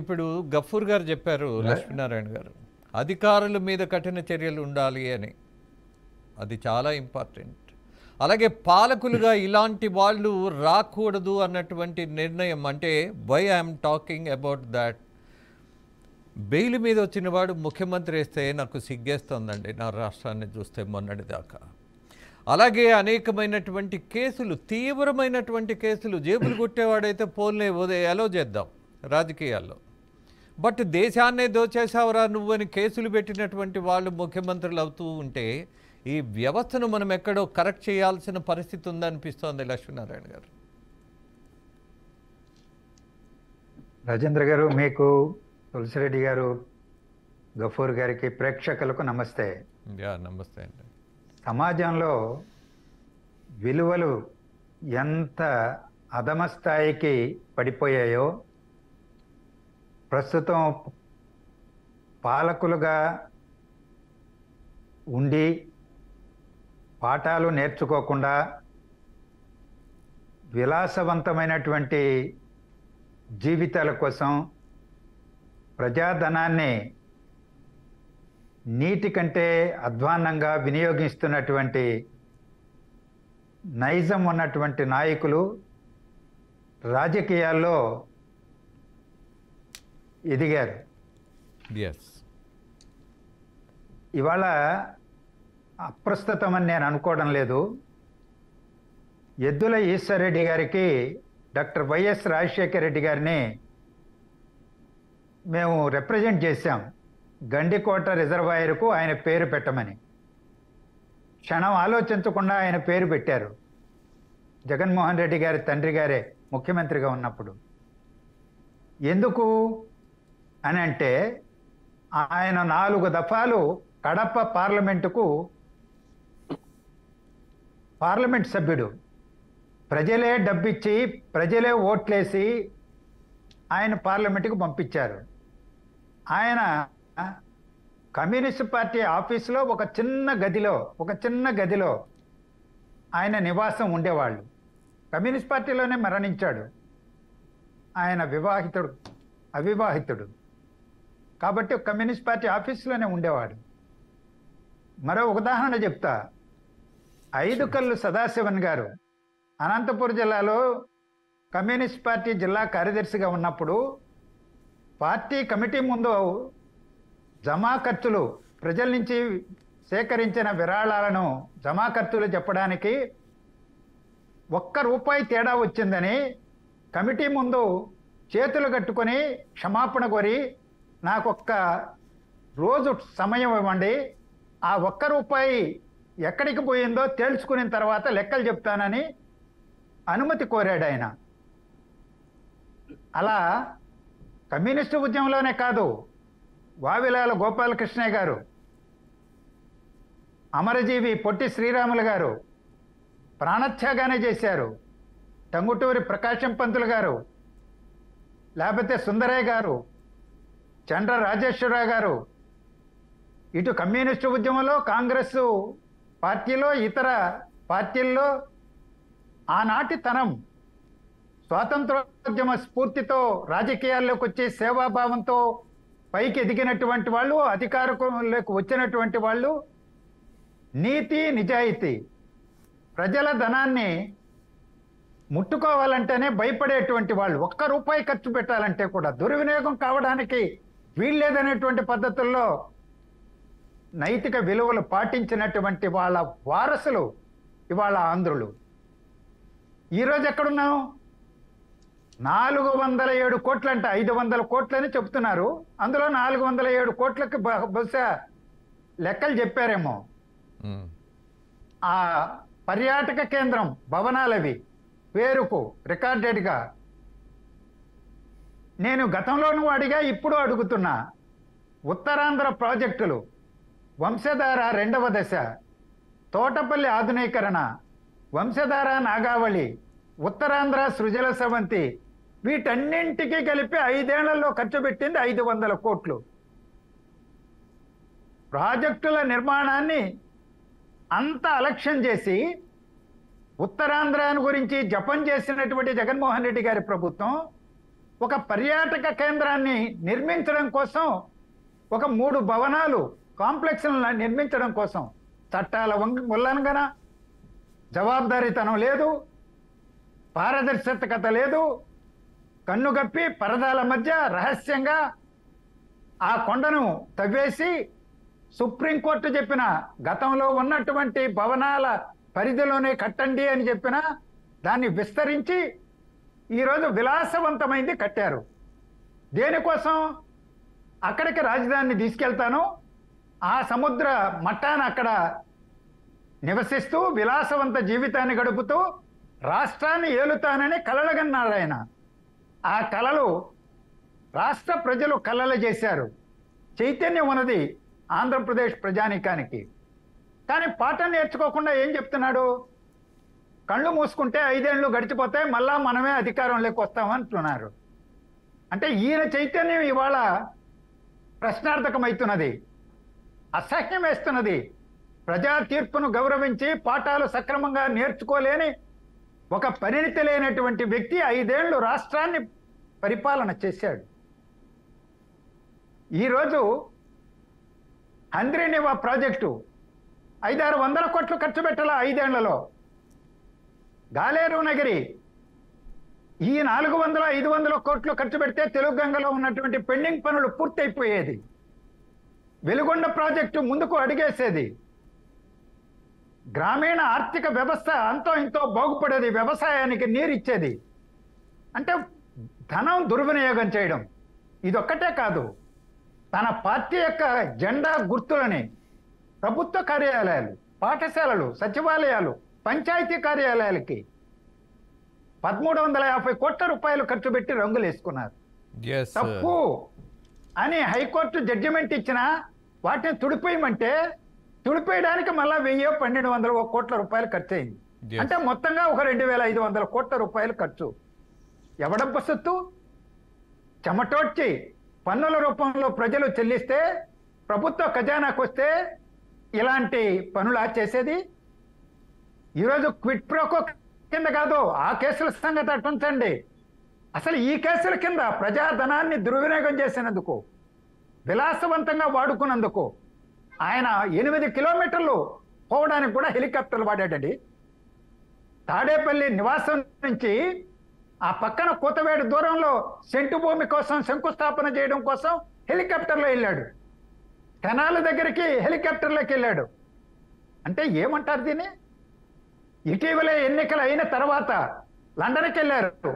ఇప్పుడు గఫూర్ గారు చెప్పారు, లక్ష్మీనారాయణ గారు, అధికారుల మీద కఠిన చర్యలు ఉండాలి అని. అది చాలా ఇంపార్టెంట్. అలాగే పాలకులుగా ఇలాంటి వాళ్ళు రాకూడదు అన్నటువంటి నిర్ణయం. అంటే why I'm talking about that, bail మీద వచ్చిన వాడు ముఖ్యమంత్రి వేస్తే నాకు సిగ్గేస్తుందండి నా రాష్ట్రాన్ని చూస్తే మొన్నటిదాకా. అలాగే అనేకమైనటువంటి కేసులు, తీవ్రమైనటువంటి కేసులు, జేబులు కొట్టేవాడైతే పోల్నే ఎలో చేద్దాం రాజకీయాల్లో. బట్ దేశాన్నే దోచేసావురా నువ్వని కేసులు పెట్టినటువంటి వాళ్ళు ముఖ్యమంత్రులు అవుతూ ఉంటే ఈ వ్యవస్థను మనం ఎక్కడో కరెక్ట్ చేయాల్సిన పరిస్థితి ఉందనిపిస్తోంది లక్ష్మీనారాయణ గారు. రాజేంద్ర గారు, మీకు, తులసిరెడ్డి గారు, గఫూర్ గారికి, ప్రేక్షకులకు నమస్తే. నమస్తే అండి. సమాజంలో విలువలు ఎంత అధమ స్థాయికి పడిపోయాయో ప్రస్తుతం పాలకులుగా ఉండి పాఠాలు నేర్చుకోకుండా విలాసవంతమైనటువంటి జీవితాల కోసం ప్రజాధనాన్ని నీటి కంటే అధ్వాన్నంగా వినియోగిస్తున్నటువంటి నైజం ఉన్నటువంటి నాయకులు రాజకీయాల్లో ఎదిగారు. ఇవాళ అప్రస్తుతమని నేను అనుకోవడం లేదు. ఎద్దుల ఈశ్వర్ రెడ్డి గారికి డాక్టర్ వైఎస్ రాజశేఖర రెడ్డి గారిని మేము రిప్రజెంట్ చేశాం గండికోట రిజర్వాయర్కు ఆయన పేరు పెట్టమని. క్షణం ఆలోచించకుండా ఆయన పేరు పెట్టారు. జగన్మోహన్ రెడ్డి గారి తండ్రి గారే ముఖ్యమంత్రిగా ఉన్నప్పుడు. ఎందుకు అని అంటే ఆయన 4 దఫాలు కడప పార్లమెంట్ సభ్యుడు. ప్రజలే డబ్బిచ్చి ప్రజలే ఓట్లేసి ఆయన పార్లమెంటుకు పంపించారు. ఆయన కమ్యూనిస్ట్ పార్టీ ఆఫీసులో ఒక చిన్న గదిలో ఆయన నివాసం ఉండేవాళ్ళు. కమ్యూనిస్ట్ పార్టీలోనే మరణించాడు. ఆయన అవివాహితుడు కాబట్టి కమ్యూనిస్ట్ పార్టీ ఆఫీసులోనే ఉండేవాడు. మరో ఉదాహరణ చెప్తా. ఐదుకల్లు సదాశివన్ గారు అనంతపురం జిల్లాలో కమ్యూనిస్ట్ పార్టీ జిల్లా కార్యదర్శిగా ఉన్నప్పుడు పార్టీ కమిటీ ముందు జమా ఖర్చులు, ప్రజల నుంచి సేకరించిన విరాళాలను జమా ఖర్చులు చెప్పడానికి ₹1 తేడా వచ్చిందని కమిటీ ముందు చేతులు కట్టుకొని క్షమాపణ కోరి నాకు రోజు సమయం ఇవ్వండి, ఆ ₹1 ఎక్కడికి పోయిందో తేల్చుకున్న తర్వాత లెక్కలు చెప్తానని అనుమతి కోరాడు ఆయన. అలా కమ్యూనిస్టు ఉద్యమంలోనే కాదు, వావిలాల గోపాలకృష్ణయ్య గారు, అమరజీవి పొట్టి శ్రీరాములు గారు ప్రాణత్యాగానే చేశారు. టంగుటూరి ప్రకాశం పంతులు గారు, లేకపోతే సుందరయ్య గారు, చండ్ర రాజేశ్వరరావు గారు, ఇటు కమ్యూనిస్టు ఉద్యమంలో, కాంగ్రెస్ పార్టీలో, ఇతర పార్టీల్లో ఆనాటి తనం, స్వాతంత్రోద్యమ స్ఫూర్తితో రాజకీయాల్లోకి వచ్చి సేవాభావంతో పైకి ఎదిగినటువంటి వాళ్ళు, అధికారంలోకి వచ్చినటువంటి వాళ్ళు, నీతి నిజాయితీ, ప్రజల ధనాన్ని ముట్టుకోవాలంటేనే భయపడేటువంటి వాళ్ళు, ₹1 ఖర్చు పెట్టాలంటే కూడా దుర్వినియోగం కావడానికి వీల్లేదనేటువంటి పద్ధతుల్లో నైతిక విలువలు పాటించినటువంటి వాళ్ళ వారసులు ఇవాళ ఆంధ్రులు. ఈరోజు ఎక్కడున్నాం? 407 కోట్లంట, 500 కోట్లని చెప్తున్నారు. అందులో 407 కోట్లకి బహుశా లెక్కలు చెప్పారేమో. ఆ పర్యాటక కేంద్రం భవనాలవి పేరుకు రికార్డెడ్గా. నేను గతంలోనూ అడిగా, ఇప్పుడు అడుగుతున్నా. ఉత్తరాంధ్ర ప్రాజెక్టులు, వంశధార 2వ దశ, తోటపల్లి ఆధునీకరణ, వంశధార నాగావళి, ఉత్తరాంధ్ర సృజల సవంతి, వీటన్నింటికీ కలిపి 5 ఏళ్లలో ఖర్చు పెట్టింది 500 కోట్లు. ప్రాజెక్టుల నిర్మాణాన్ని అంత అలక్ష్యం చేసి ఉత్తరాంధ్రాన్ని గురించి జపం చేసినటువంటి జగన్మోహన్ రెడ్డి గారి ప్రభుత్వం ఒక పర్యాటక కేంద్రాన్ని నిర్మించడం కోసం, ఒక 3 భవనాలు కాంప్లెక్స్లను నిర్మించడం కోసం చట్టాల ఉల్లంఘన, జవాబుదారీతనం లేదు, పారదర్శకత లేదు, కన్నుగప్పి పరదాల మధ్య రహస్యంగా ఆ కొండను తవ్వేసి సుప్రీంకోర్టు చెప్పిన గతంలో ఉన్నటువంటి భవనాల పరిధిలోనే కట్టండి అని చెప్పిన దాన్ని విస్తరించి ఈరోజు విలాసవంతమైంది కట్టారు. దేనికోసం? అక్కడికి రాజధానిని తీసుకెళ్తాను, ఆ సముద్ర మట్టాన అక్కడ నివసిస్తూ విలాసవంత జీవితాన్ని గడుపుతూ రాష్ట్రాన్ని ఏలుతానని కలలుగన్నాడు ఆయన. ఆ కలలు రాష్ట్ర ప్రజలు కలలు చేశారు. చైతన్యం ఉన్నది ఆంధ్రప్రదేశ్ ప్రజానీకానికి. కానీ పాఠం నేర్చుకోకుండా ఏం చెప్తున్నాడు? కళ్ళు మూసుకుంటే 5 ఏళ్ళు గడిచిపోతాయి, మళ్ళా మనమే అధికారంలోకి వస్తామంటున్నారు. అంటే ఈయన చైతన్యం ఇవాళ ప్రశ్నార్థకమవుతున్నది, అసహ్యం వేస్తున్నది. ప్రజా తీర్పును గౌరవించి పాఠాలు సక్రమంగా నేర్చుకోలేని ఒక పరిణితి లేనటువంటి వ్యక్తి 5 ఏళ్ళు రాష్ట్రాన్ని పరిపాలన చేశాడు. ఈరోజు హంద్రీనివా ప్రాజెక్టు 500-600 కోట్లు ఖర్చు పెట్టాల 5 ఏళ్లలో. గాలేరు నగరి ఈ 400-500 కోట్లు ఖర్చు పెడితే తెలుగు గంగలో ఉన్నటువంటి పెండింగ్ పనులు పూర్తయిపోయేది. వెలుగొండ ప్రాజెక్టు ముందుకు అడిగేసేది. గ్రామీణ ఆర్థిక వ్యవస్థ అంతో ఇంతో బాగుపడేది, వ్యవసాయానికి నీరిచ్చేది. అంటే ధనం దుర్వినియోగం చేయడం ఇదొక్కటే కాదు. తన పార్టీ యొక్క జెండా గుర్తులని ప్రభుత్వ కార్యాలయాలు, పాఠశాలలు, సచివాలయాలు, పంచాయతీ కార్యాలయాలకి 1350 కోట్ల రూపాయలు ఖర్చు పెట్టి రంగులు వేసుకున్నారు. Yes, తప్పు అని హైకోర్టు జడ్జిమెంట్ ఇచ్చినా వాటిని తుడిపేయమంటే తుడిపేయడానికి మళ్ళా 1000-1200 కోట్ల రూపాయలు ఖర్చు అయింది. Yes. అంటే మొత్తంగా ఒక 2500 కోట్ల రూపాయలు ఖర్చు. ఎవడబ్బ సొత్తు? చెమటోడ్చి పన్నుల రూపంలో ప్రజలు చెల్లిస్తే ప్రభుత్వ ఖజానాకు వస్తే ఇలాంటి పనులా చేసేది? ఈరోజు క్విట్ ప్రోకో కింద కాదు, ఆ కేసుల సంగతి అటుంచండి. అసలు ఈ కేసుల కింద ప్రజాధనాన్ని దుర్వినియోగం చేసినందుకు, విలాసవంతంగా వాడుకున్నందుకు ఆయన 8 కిలోమీటర్లు పోవడానికి కూడా హెలికాప్టర్లు వాడాడండి. తాడేపల్లి నివాసం నుంచి ఆ పక్కన కూతవేడు దూరంలో సెంటు భూమి కోసం శంకుస్థాపన చేయడం కోసం హెలికాప్టర్లో వెళ్ళాడు. కెనాల దగ్గరికి హెలికాప్టర్లోకి వెళ్ళాడు. అంటే ఏమంటారు దీన్ని? ఇటీవలే ఎన్నికలు అయిన తర్వాత లండన్కి వెళ్ళారు.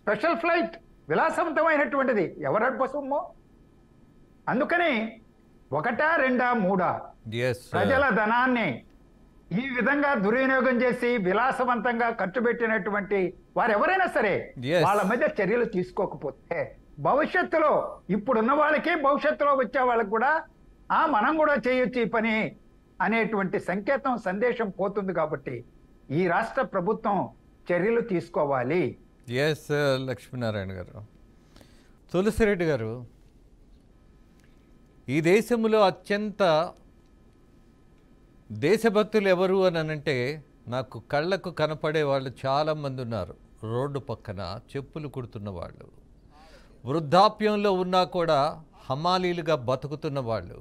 స్పెషల్ ఫ్లైట్, విలాసవంతమైనటువంటిది. ఎవరి సొమ్ము? అందుకని 1, 2, 3 yes, ప్రజల ధనాన్ని ఈ విధంగా దుర్వినియోగం చేసి విలాసవంతంగా ఖర్చు పెట్టినటువంటి వారు ఎవరైనా సరే Yes. వాళ్ళ మీద చర్యలు తీసుకోకపోతే భవిష్యత్తులో ఇప్పుడున్న వాళ్ళకి, భవిష్యత్తులో వచ్చే వాళ్ళకి కూడా మనం కూడా చేయొచ్చు ఈ పని అనేటువంటి సంకేతం, సందేశం పోతుంది. కాబట్టి ఈ రాష్ట్ర ప్రభుత్వం చర్యలు తీసుకోవాలి. ఎస్ లక్ష్మీనారాయణ గారు. తులసిరెడ్డి గారు, ఈ దేశంలో అత్యంత దేశభక్తులు ఎవరు అని అంటే నాకు కళ్ళకు కనపడే వాళ్ళు చాలామంది ఉన్నారు. రోడ్డు పక్కన చెప్పులు కుడుతున్న వాళ్ళు, వృద్ధాప్యంలో ఉన్నా కూడా హమాలీలుగా బతుకుతున్న వాళ్ళు.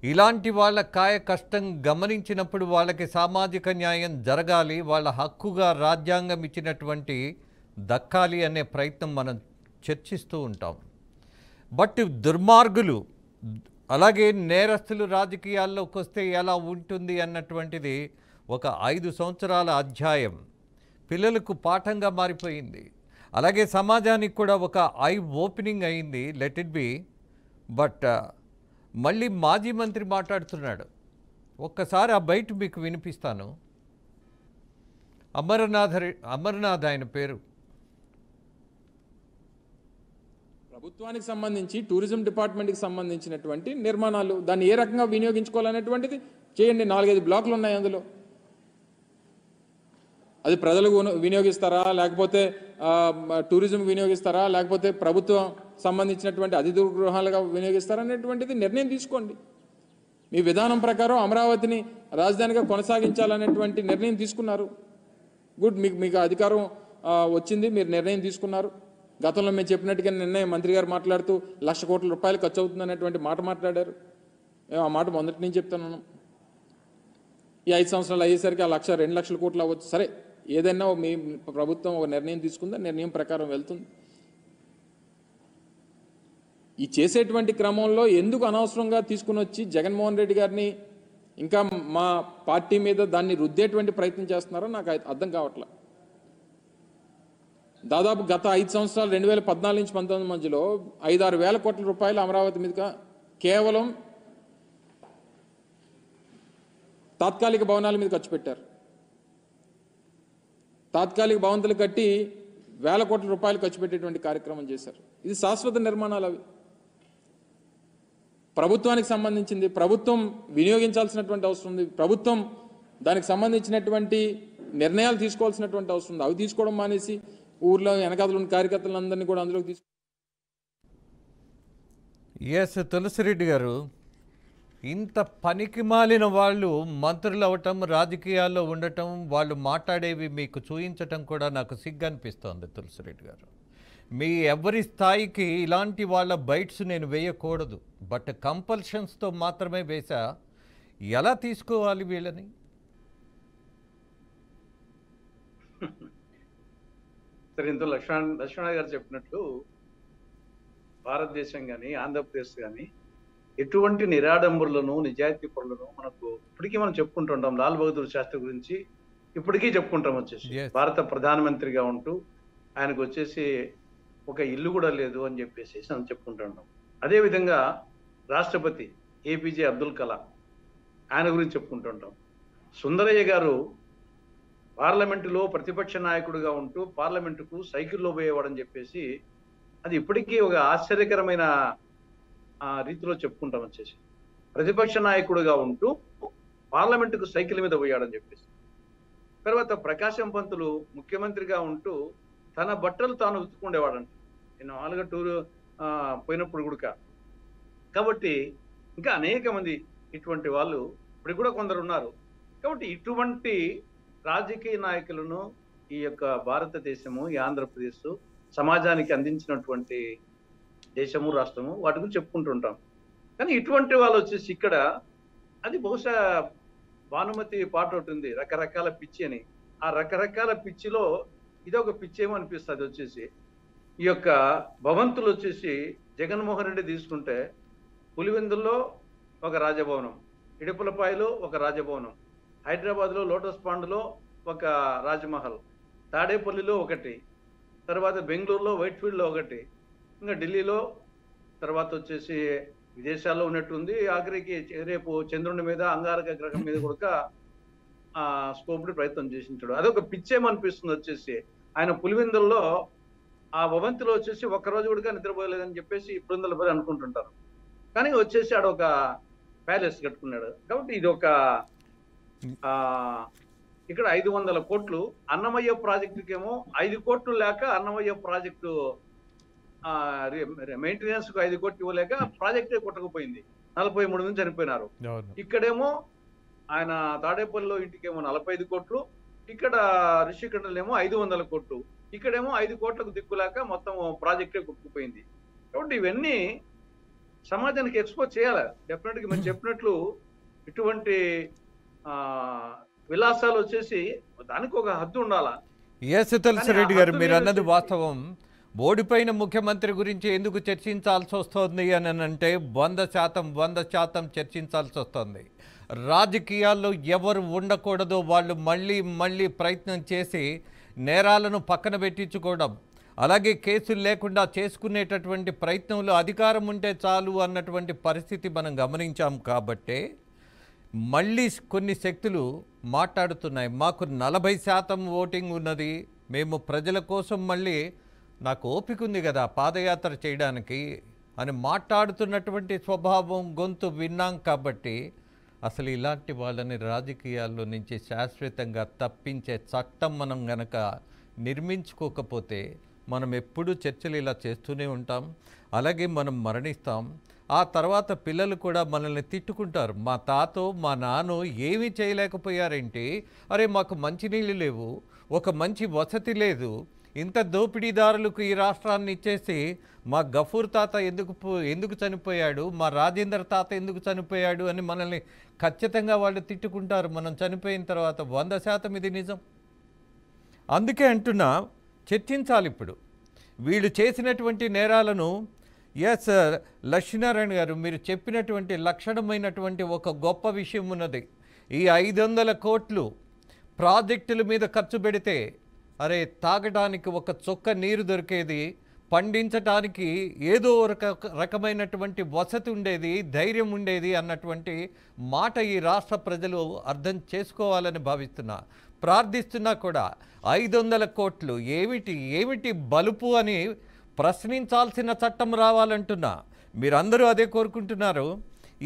ఇలాంటి వాళ్ళ కాయ కష్టం గమనించినప్పుడు వాళ్ళకి సామాజిక న్యాయం జరగాలి, వాళ్ళ హక్కుగా రాజ్యాంగం ఇచ్చినటువంటి దక్కాలి అనే ప్రయత్నం మనం చర్చిస్తూ ఉంటాం. బట్ దుర్మార్గులు, అలాగే నేరస్తులు రాజకీయాల్లోకి వస్తే ఎలా ఉంటుంది అన్నటువంటిది ఒక 5 సంవత్సరాల అధ్యాయం పిల్లలకు పాఠంగా మారిపోయింది. అలాగే సమాజానికి కూడా ఒక ఐ ఓపెనింగ్ అయింది. Let it be. బట్ మళ్ళీ మాజీ మంత్రి మాట్లాడుతున్నాడు. ఒక్కసారి ఆ బయట మీకు వినిపిస్తాను. అమర్నాథ్ ఆయన పేరు. ప్రభుత్వానికి సంబంధించి టూరిజం డిపార్ట్మెంట్కి సంబంధించినటువంటి నిర్మాణాలు, దాన్ని ఏ రకంగా వినియోగించుకోవాలనేటువంటిది చేయండి. 4-5 బ్లాకులు ఉన్నాయి అందులో. అది ప్రజలకు వినియోగిస్తారా, లేకపోతే టూరిజం వినియోగిస్తారా, లేకపోతే ప్రభుత్వం సంబంధించినటువంటి అతిథి గృహాలుగా వినియోగిస్తారా అనేటువంటిది నిర్ణయం తీసుకోండి. మీ విధానం ప్రకారం అమరావతిని రాజధానిగా కొనసాగించాలనేటువంటి నిర్ణయం తీసుకున్నారు. గుడ్, మీకు అధికారం వచ్చింది, మీరు నిర్ణయం తీసుకున్నారు. గతంలో మేము చెప్పినట్టుగా నిర్ణయం మంత్రి గారు మాట్లాడుతూ 1,00,000 కోట్ల రూపాయలు ఖర్చు అవుతుంది అనేటువంటి మాట మాట్లాడారు. మేము ఆ మాట మొదటి నుంచి చెప్తున్నాను. ఈ 5 సంవత్సరాలు అయ్యేసరికి ఆ 1,00,000, 2 లక్షల కోట్లు అవ్వచ్చు. సరే, ఏదైనా మీ ప్రభుత్వం ఒక నిర్ణయం తీసుకుందా, నిర్ణయం ప్రకారం వెళ్తుంది. ఈ చేసేటువంటి క్రమంలో ఎందుకు అనవసరంగా తీసుకుని వచ్చి జగన్మోహన్ రెడ్డి గారిని ఇంకా మా పార్టీ మీద దాన్ని రుద్దేటువంటి ప్రయత్నం చేస్తున్నారో నాకు అర్థం కావట్లేదు. దాదాపు గత 5 సంవత్సరాలు 2014 నుంచి 2019 మధ్యలో 5-6 వేల కోట్ల రూపాయలు అమరావతి మీదుగా కేవలం తాత్కాలిక భవనాల మీద ఖర్చు పెట్టారు. తాత్కాలిక భవంతులు కట్టి 1000 కోట్ల రూపాయలు ఖర్చు పెట్టేటువంటి కార్యక్రమం చేశారు. ఇది శాశ్వత నిర్మాణాలు. అవి ప్రభుత్వానికి సంబంధించింది, ప్రభుత్వం వినియోగించాల్సినటువంటి అవసరం ఉంది, ప్రభుత్వం దానికి సంబంధించినటువంటి నిర్ణయాలు తీసుకోవాల్సినటువంటి అవసరం ఉంది. అవి తీసుకోవడం మానేసి ఊర్లో వెనకాతలు ఉన్న కార్యకర్తలందరినీ కూడా అందులోకి తీసుకు. ఎస్ తులసిరెడ్డి గారు, ఇంత పనికి మాలిన వాళ్ళు మంత్రులు అవ్వటం, రాజకీయాల్లో ఉండటం, వాళ్ళు మాట్లాడేవి మీకు చూయించటం కూడా నాకు సిగ్గు అనిపిస్తోంది. తులసిరెడ్డి గారు, మీ ఎవరి స్థాయికి ఇలాంటి వాళ్ళ బైట్స్ నేను వేయకూడదు, బట్ కంపల్షన్స్తో మాత్రమే వేసా. ఎలా తీసుకోవాలి వీళ్ళని? సరే, ఇంత లక్ష్మణ గారు చెప్పినట్లు భారతదేశం కానీ ఆంధ్రప్రదేశ్ కానీ ఎటువంటి నిరాడంబరులను, నిజాయితీ పరులను మనకు ఇప్పటికీ మనం చెప్పుకుంటుంటాం. లాల్ బహదూర్ శాస్త్రి గురించి ఇప్పటికీ చెప్పుకుంటాం. వచ్చేసి భారత ప్రధానమంత్రిగా ఉంటూ ఆయనకు వచ్చేసి ఒక ఇల్లు కూడా లేదు అని చెప్పేసి మనం చెప్పుకుంటుంటాం. అదేవిధంగా రాష్ట్రపతి ఏపీజే అబ్దుల్ కలాం, ఆయన గురించి చెప్పుకుంటుంటాం. సుందరయ్య గారు పార్లమెంటులో ప్రతిపక్ష నాయకుడిగా ఉంటూ పార్లమెంటుకు సైకిల్లో పోయేవాడని చెప్పేసి అది ఇప్పటికీ ఒక ఆశ్చర్యకరమైన రీతిలో చెప్పుకుంటాం వచ్చేసి. ప్రతిపక్ష నాయకుడిగా ఉంటూ పార్లమెంటుకు సైకిల్ మీద పోయాడని చెప్పేసి. తర్వాత ప్రకాశం పంతులు ముఖ్యమంత్రిగా ఉంటూ తన బట్టలు తాను ఉతుకుండేవాడంట నేను మామూలుగా టూరు పోయినప్పుడు కూడా. కాబట్టి ఇంకా అనేక మంది ఇటువంటి వాళ్ళు ఇప్పుడు కూడా కొందరు ఉన్నారు. కాబట్టి ఇటువంటి రాజకీయ నాయకులను ఈ యొక్క భారతదేశము, ఈ ఆంధ్రప్రదేశ్ సమాజానికి అందించినటువంటి దేశము, రాష్ట్రము, వాటి గురించి చెప్పుకుంటుంటాం. కానీ ఇటువంటి వాళ్ళు వచ్చేసి ఇక్కడ అది బహుశా భానుమతి పాట ఒకటి ఉంది, రకరకాల పిచ్చి అని. ఆ రకరకాల పిచ్చిలో ఇదొక పిచ్చేమో అనిపిస్తుంది వచ్చేసి. ఈ యొక్క భవంతులు వచ్చేసి జగన్మోహన్ రెడ్డి తీసుకుంటే పులివెందుల్లో ఒక రాజభవనం, ఇడుపులపాయలో ఒక రాజభవనం, హైదరాబాద్లో లోటస్ పాండ్లో ఒక రాజ్మహల్, తాడేపల్లిలో ఒకటి, తర్వాత బెంగళూరులో వైట్ఫీల్డ్లో ఒకటి, ఇంకా ఢిల్లీలో, తర్వాత వచ్చేసి విదేశాల్లో ఉన్నట్టుంది. ఆఖరికి రేపు చంద్రుని మీద, అంగారక గ్రహం మీద కూడా స్కోప్డ్ ప్రయత్నం చేసించాడు. అదొక పిచ్చేమనిపిస్తుంది వచ్చేసి. ఆయన పులివెందుల్లో ఆ భవంతిలో వచ్చేసి ఒక్కరోజు కూడా నిద్రపోయలేదని చెప్పేసి ఇప్పుడుందల పని అనుకుంటుంటారు. కానీ వచ్చేసి ఆడొక ప్యాలెస్ కట్టుకున్నాడు. కాబట్టి ఇది ఒక ఇక్కడ 500 కోట్లు అన్నమయ్య ప్రాజెక్టుకేమో 5 కోట్లు లేక అన్నమయ్య ప్రాజెక్టు మెయింటెనెన్స్ కు 5 కోట్లు ఇవ్వలేక ప్రాజెక్టే కొట్టకపోయింది. 43 మంది చనిపోయినారు. ఇక్కడేమో ఆయన తాడేపల్లిలో ఇంటికేమో 45 కోట్లు, ఇక్కడ రిషికొండలేమో 500 కోట్లు, ఇక్కడేమో 5 కోట్లకు దిక్కులేక మొత్తం ప్రాజెక్టే కొట్టుకుపోయింది. కాబట్టి ఇవన్నీ సమాజానికి ఎక్స్పోజ్ చేయాలి. డెఫినెట్ గా మీరు చెప్పినట్లు ఇటువంటి విలాసాలు వచ్చేసి దానికి ఒక హద్దు ఉండాలా. ఎస్ తులసిరెడ్డి గారు, మీరు అన్నది వాస్తవం. ఓడిపోయిన ముఖ్యమంత్రి గురించి ఎందుకు చర్చించాల్సి వస్తుంది అని అంటే 100% చర్చించాల్సి వస్తుంది. రాజకీయాల్లో ఎవరు ఉండకూడదో వాళ్ళు మళ్ళీ ప్రయత్నం చేసి నేరాలను పక్కన పెట్టించుకోవడం, అలాగే కేసులు లేకుండా చేసుకునేటటువంటి ప్రయత్నంలో అధికారం ఉంటే చాలు అన్నటువంటి పరిస్థితి మనం గమనించాం. కాబట్టే మళ్ళీ కొన్ని శక్తులు మాట్లాడుతున్నాయి. మాకు 40% ఓటింగ్ ఉన్నది, మేము ప్రజల కోసం మళ్ళీ నాకు ఓపిక ఉంది కదా పాదయాత్ర చేయడానికి అని మాట్లాడుతున్నటువంటి స్వభావం గొంతు విన్నాం. కాబట్టి అసలు ఇలాంటి వాళ్ళని రాజకీయాల్లో నుంచి శాశ్వతంగా తప్పించే చట్టం మనం గనక నిర్మించుకోకపోతే మనం ఎప్పుడూ చర్చలు ఇలా చేస్తూనే ఉంటాం. అలాగే మనం మరణిస్తాం. ఆ తర్వాత పిల్లలు కూడా మనల్ని తిట్టుకుంటారు. మా తాతో మా నాన్నో ఏమీ చేయలేకపోయారేంటి, అరే మాకు మంచినీళ్ళు లేవు, ఒక మంచి వసతి లేదు, ఇంత దోపిడీదారులకు ఈ రాష్ట్రాన్ని ఇచ్చేసి మా గఫూర్ తాత ఎందుకు చనిపోయాడు, మా రాజేందర్ తాత ఎందుకు చనిపోయాడు అని మనల్ని ఖచ్చితంగా వాళ్ళు తిట్టుకుంటారు మనం చనిపోయిన తర్వాత. 100% ఇది నిజం. అందుకే అంటున్నా చర్చించాలి. ఇప్పుడు వీళ్ళు చేసినటువంటి నేరాలను ఎస్ లక్ష్మీనారాయణ గారు మీరు చెప్పినటువంటి లక్షణమైనటువంటి ఒక గొప్ప విషయం ఉన్నది. ఈ 500 కోట్లు ప్రాజెక్టుల మీద ఖర్చు పెడితే అరే తాగడానికి ఒక చుక్క నీరు దొరికేది, పండించడానికి ఏదో రకమైనటువంటి వసతి ఉండేది, ధైర్యం ఉండేది అన్నటువంటి మాట ఈ రాష్ట్ర ప్రజలు అర్థం చేసుకోవాలని భావిస్తున్నా, ప్రార్థిస్తున్నా కూడా. 500 కోట్లు ఏమిటి బలుపు అని ప్రశ్నించాల్సిన చట్టం రావాలంటున్నా. మీరందరూ అదే కోరుకుంటున్నారు.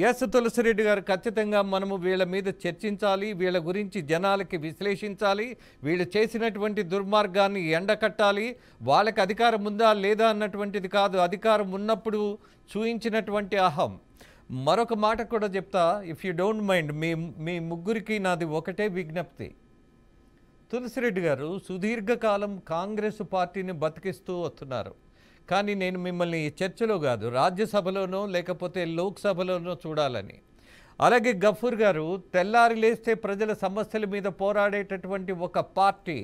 ఎస్ తులసిరెడ్డి గారు, ఖచ్చితంగా మనము వీళ్ళ మీద చర్చించాలి, వీళ్ళ గురించి జనాలకి విశ్లేషించాలి, వీళ్ళు చేసినటువంటి దుర్మార్గాన్ని ఎండకట్టాలి. వాళ్ళకి అధికారం ఉందా లేదా అన్నటువంటిది కాదు, అధికారం ఉన్నప్పుడు చూయించినటువంటి అహం. మరొక మాట కూడా చెప్తా, ఇఫ్ యూ డోంట్ మైండ్, మీ ముగ్గురికి నాది ఒకటే విజ్ఞప్తి. తులసిరెడ్డి గారు సుదీర్ఘకాలం కాంగ్రెస్ పార్టీని బతికిస్తూ వస్తున్నారు. కానీ నేను మిమ్మల్ని ఈ చర్చలో కాదు, రాజ్యసభలోనో లేకపోతే లోక్సభలోనో చూడాలని. అలాగే గఫూర్ గారు, తెల్లారి లేస్తే ప్రజల సమస్యల మీద పోరాడేటటువంటి ఒక పార్టీ,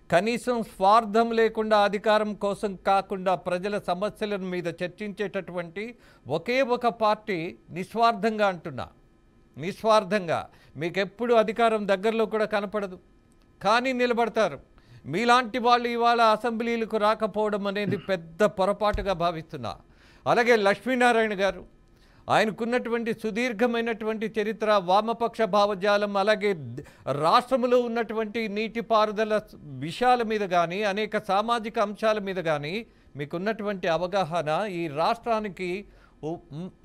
కనీసం స్వార్థం లేకుండా అధికారం కోసం కాకుండా ప్రజల సమస్యల మీద చర్చించేటటువంటి ఒకే ఒక పార్టీ, నిస్వార్థంగా అంటున్నా, నిస్వార్థంగా. మీకెప్పుడు అధికారం దగ్గరలో కూడా కనపడదు, కానీ నిలబడతారు. మీలాంటి వాళ్ళు ఇవాళ అసెంబ్లీలకు రాకపోవడం అనేది పెద్ద పొరపాటుగా భావిస్తున్నా. అలాగే లక్ష్మీనారాయణ గారు, ఆయనకున్నటువంటి సుదీర్ఘమైనటువంటి చరిత్ర, వామపక్ష భావజాలం, అలాగే రాష్ట్రంలో ఉన్నటువంటి నీటిపారుదల విషయాల మీద కానీ, అనేక సామాజిక అంశాల మీద కానీ మీకున్నటువంటి అవగాహన ఈ రాష్ట్రానికి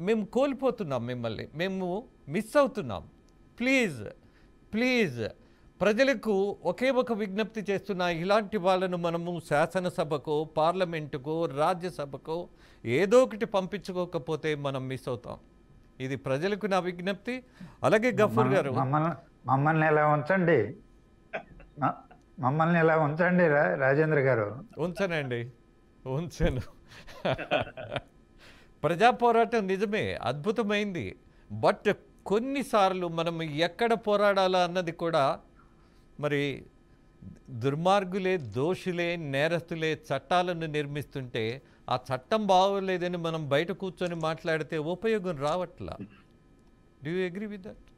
మేము కోల్పోతున్నాం, మిమ్మల్ని మేము మిస్ అవుతున్నాం. ప్లీజ్ ప్రజలకు ఒకే ఒక విజ్ఞప్తి చేస్తున్నా, ఇలాంటి వాళ్ళను మనము శాసనసభకో, పార్లమెంటుకో, రాజ్యసభకో ఏదో ఒకటి పంపించుకోకపోతే మనం మిస్ అవుతాం. ఇది ప్రజలకు నా విజ్ఞప్తి. అలాగే గఫూర్ గారు, మమ్మల్ని ఎలా ఉంచండి, మమ్మల్ని ఎలా ఉంచండి రాజేంద్ర గారు. ఉంచను. ప్రజా పోరాటం నిజమే, అద్భుతమైంది. బట్ కొన్నిసార్లు మనం ఎక్కడ పోరాడాలా అన్నది కూడా, మరి దుర్మార్గులే, దోషులే, నేరస్తులే చట్టాలను నిర్మిస్తుంటే ఆ చట్టం బాగోలేదని మనం బయట కూర్చొని మాట్లాడితే ఉపయోగం రావట్లా. Do you agree with that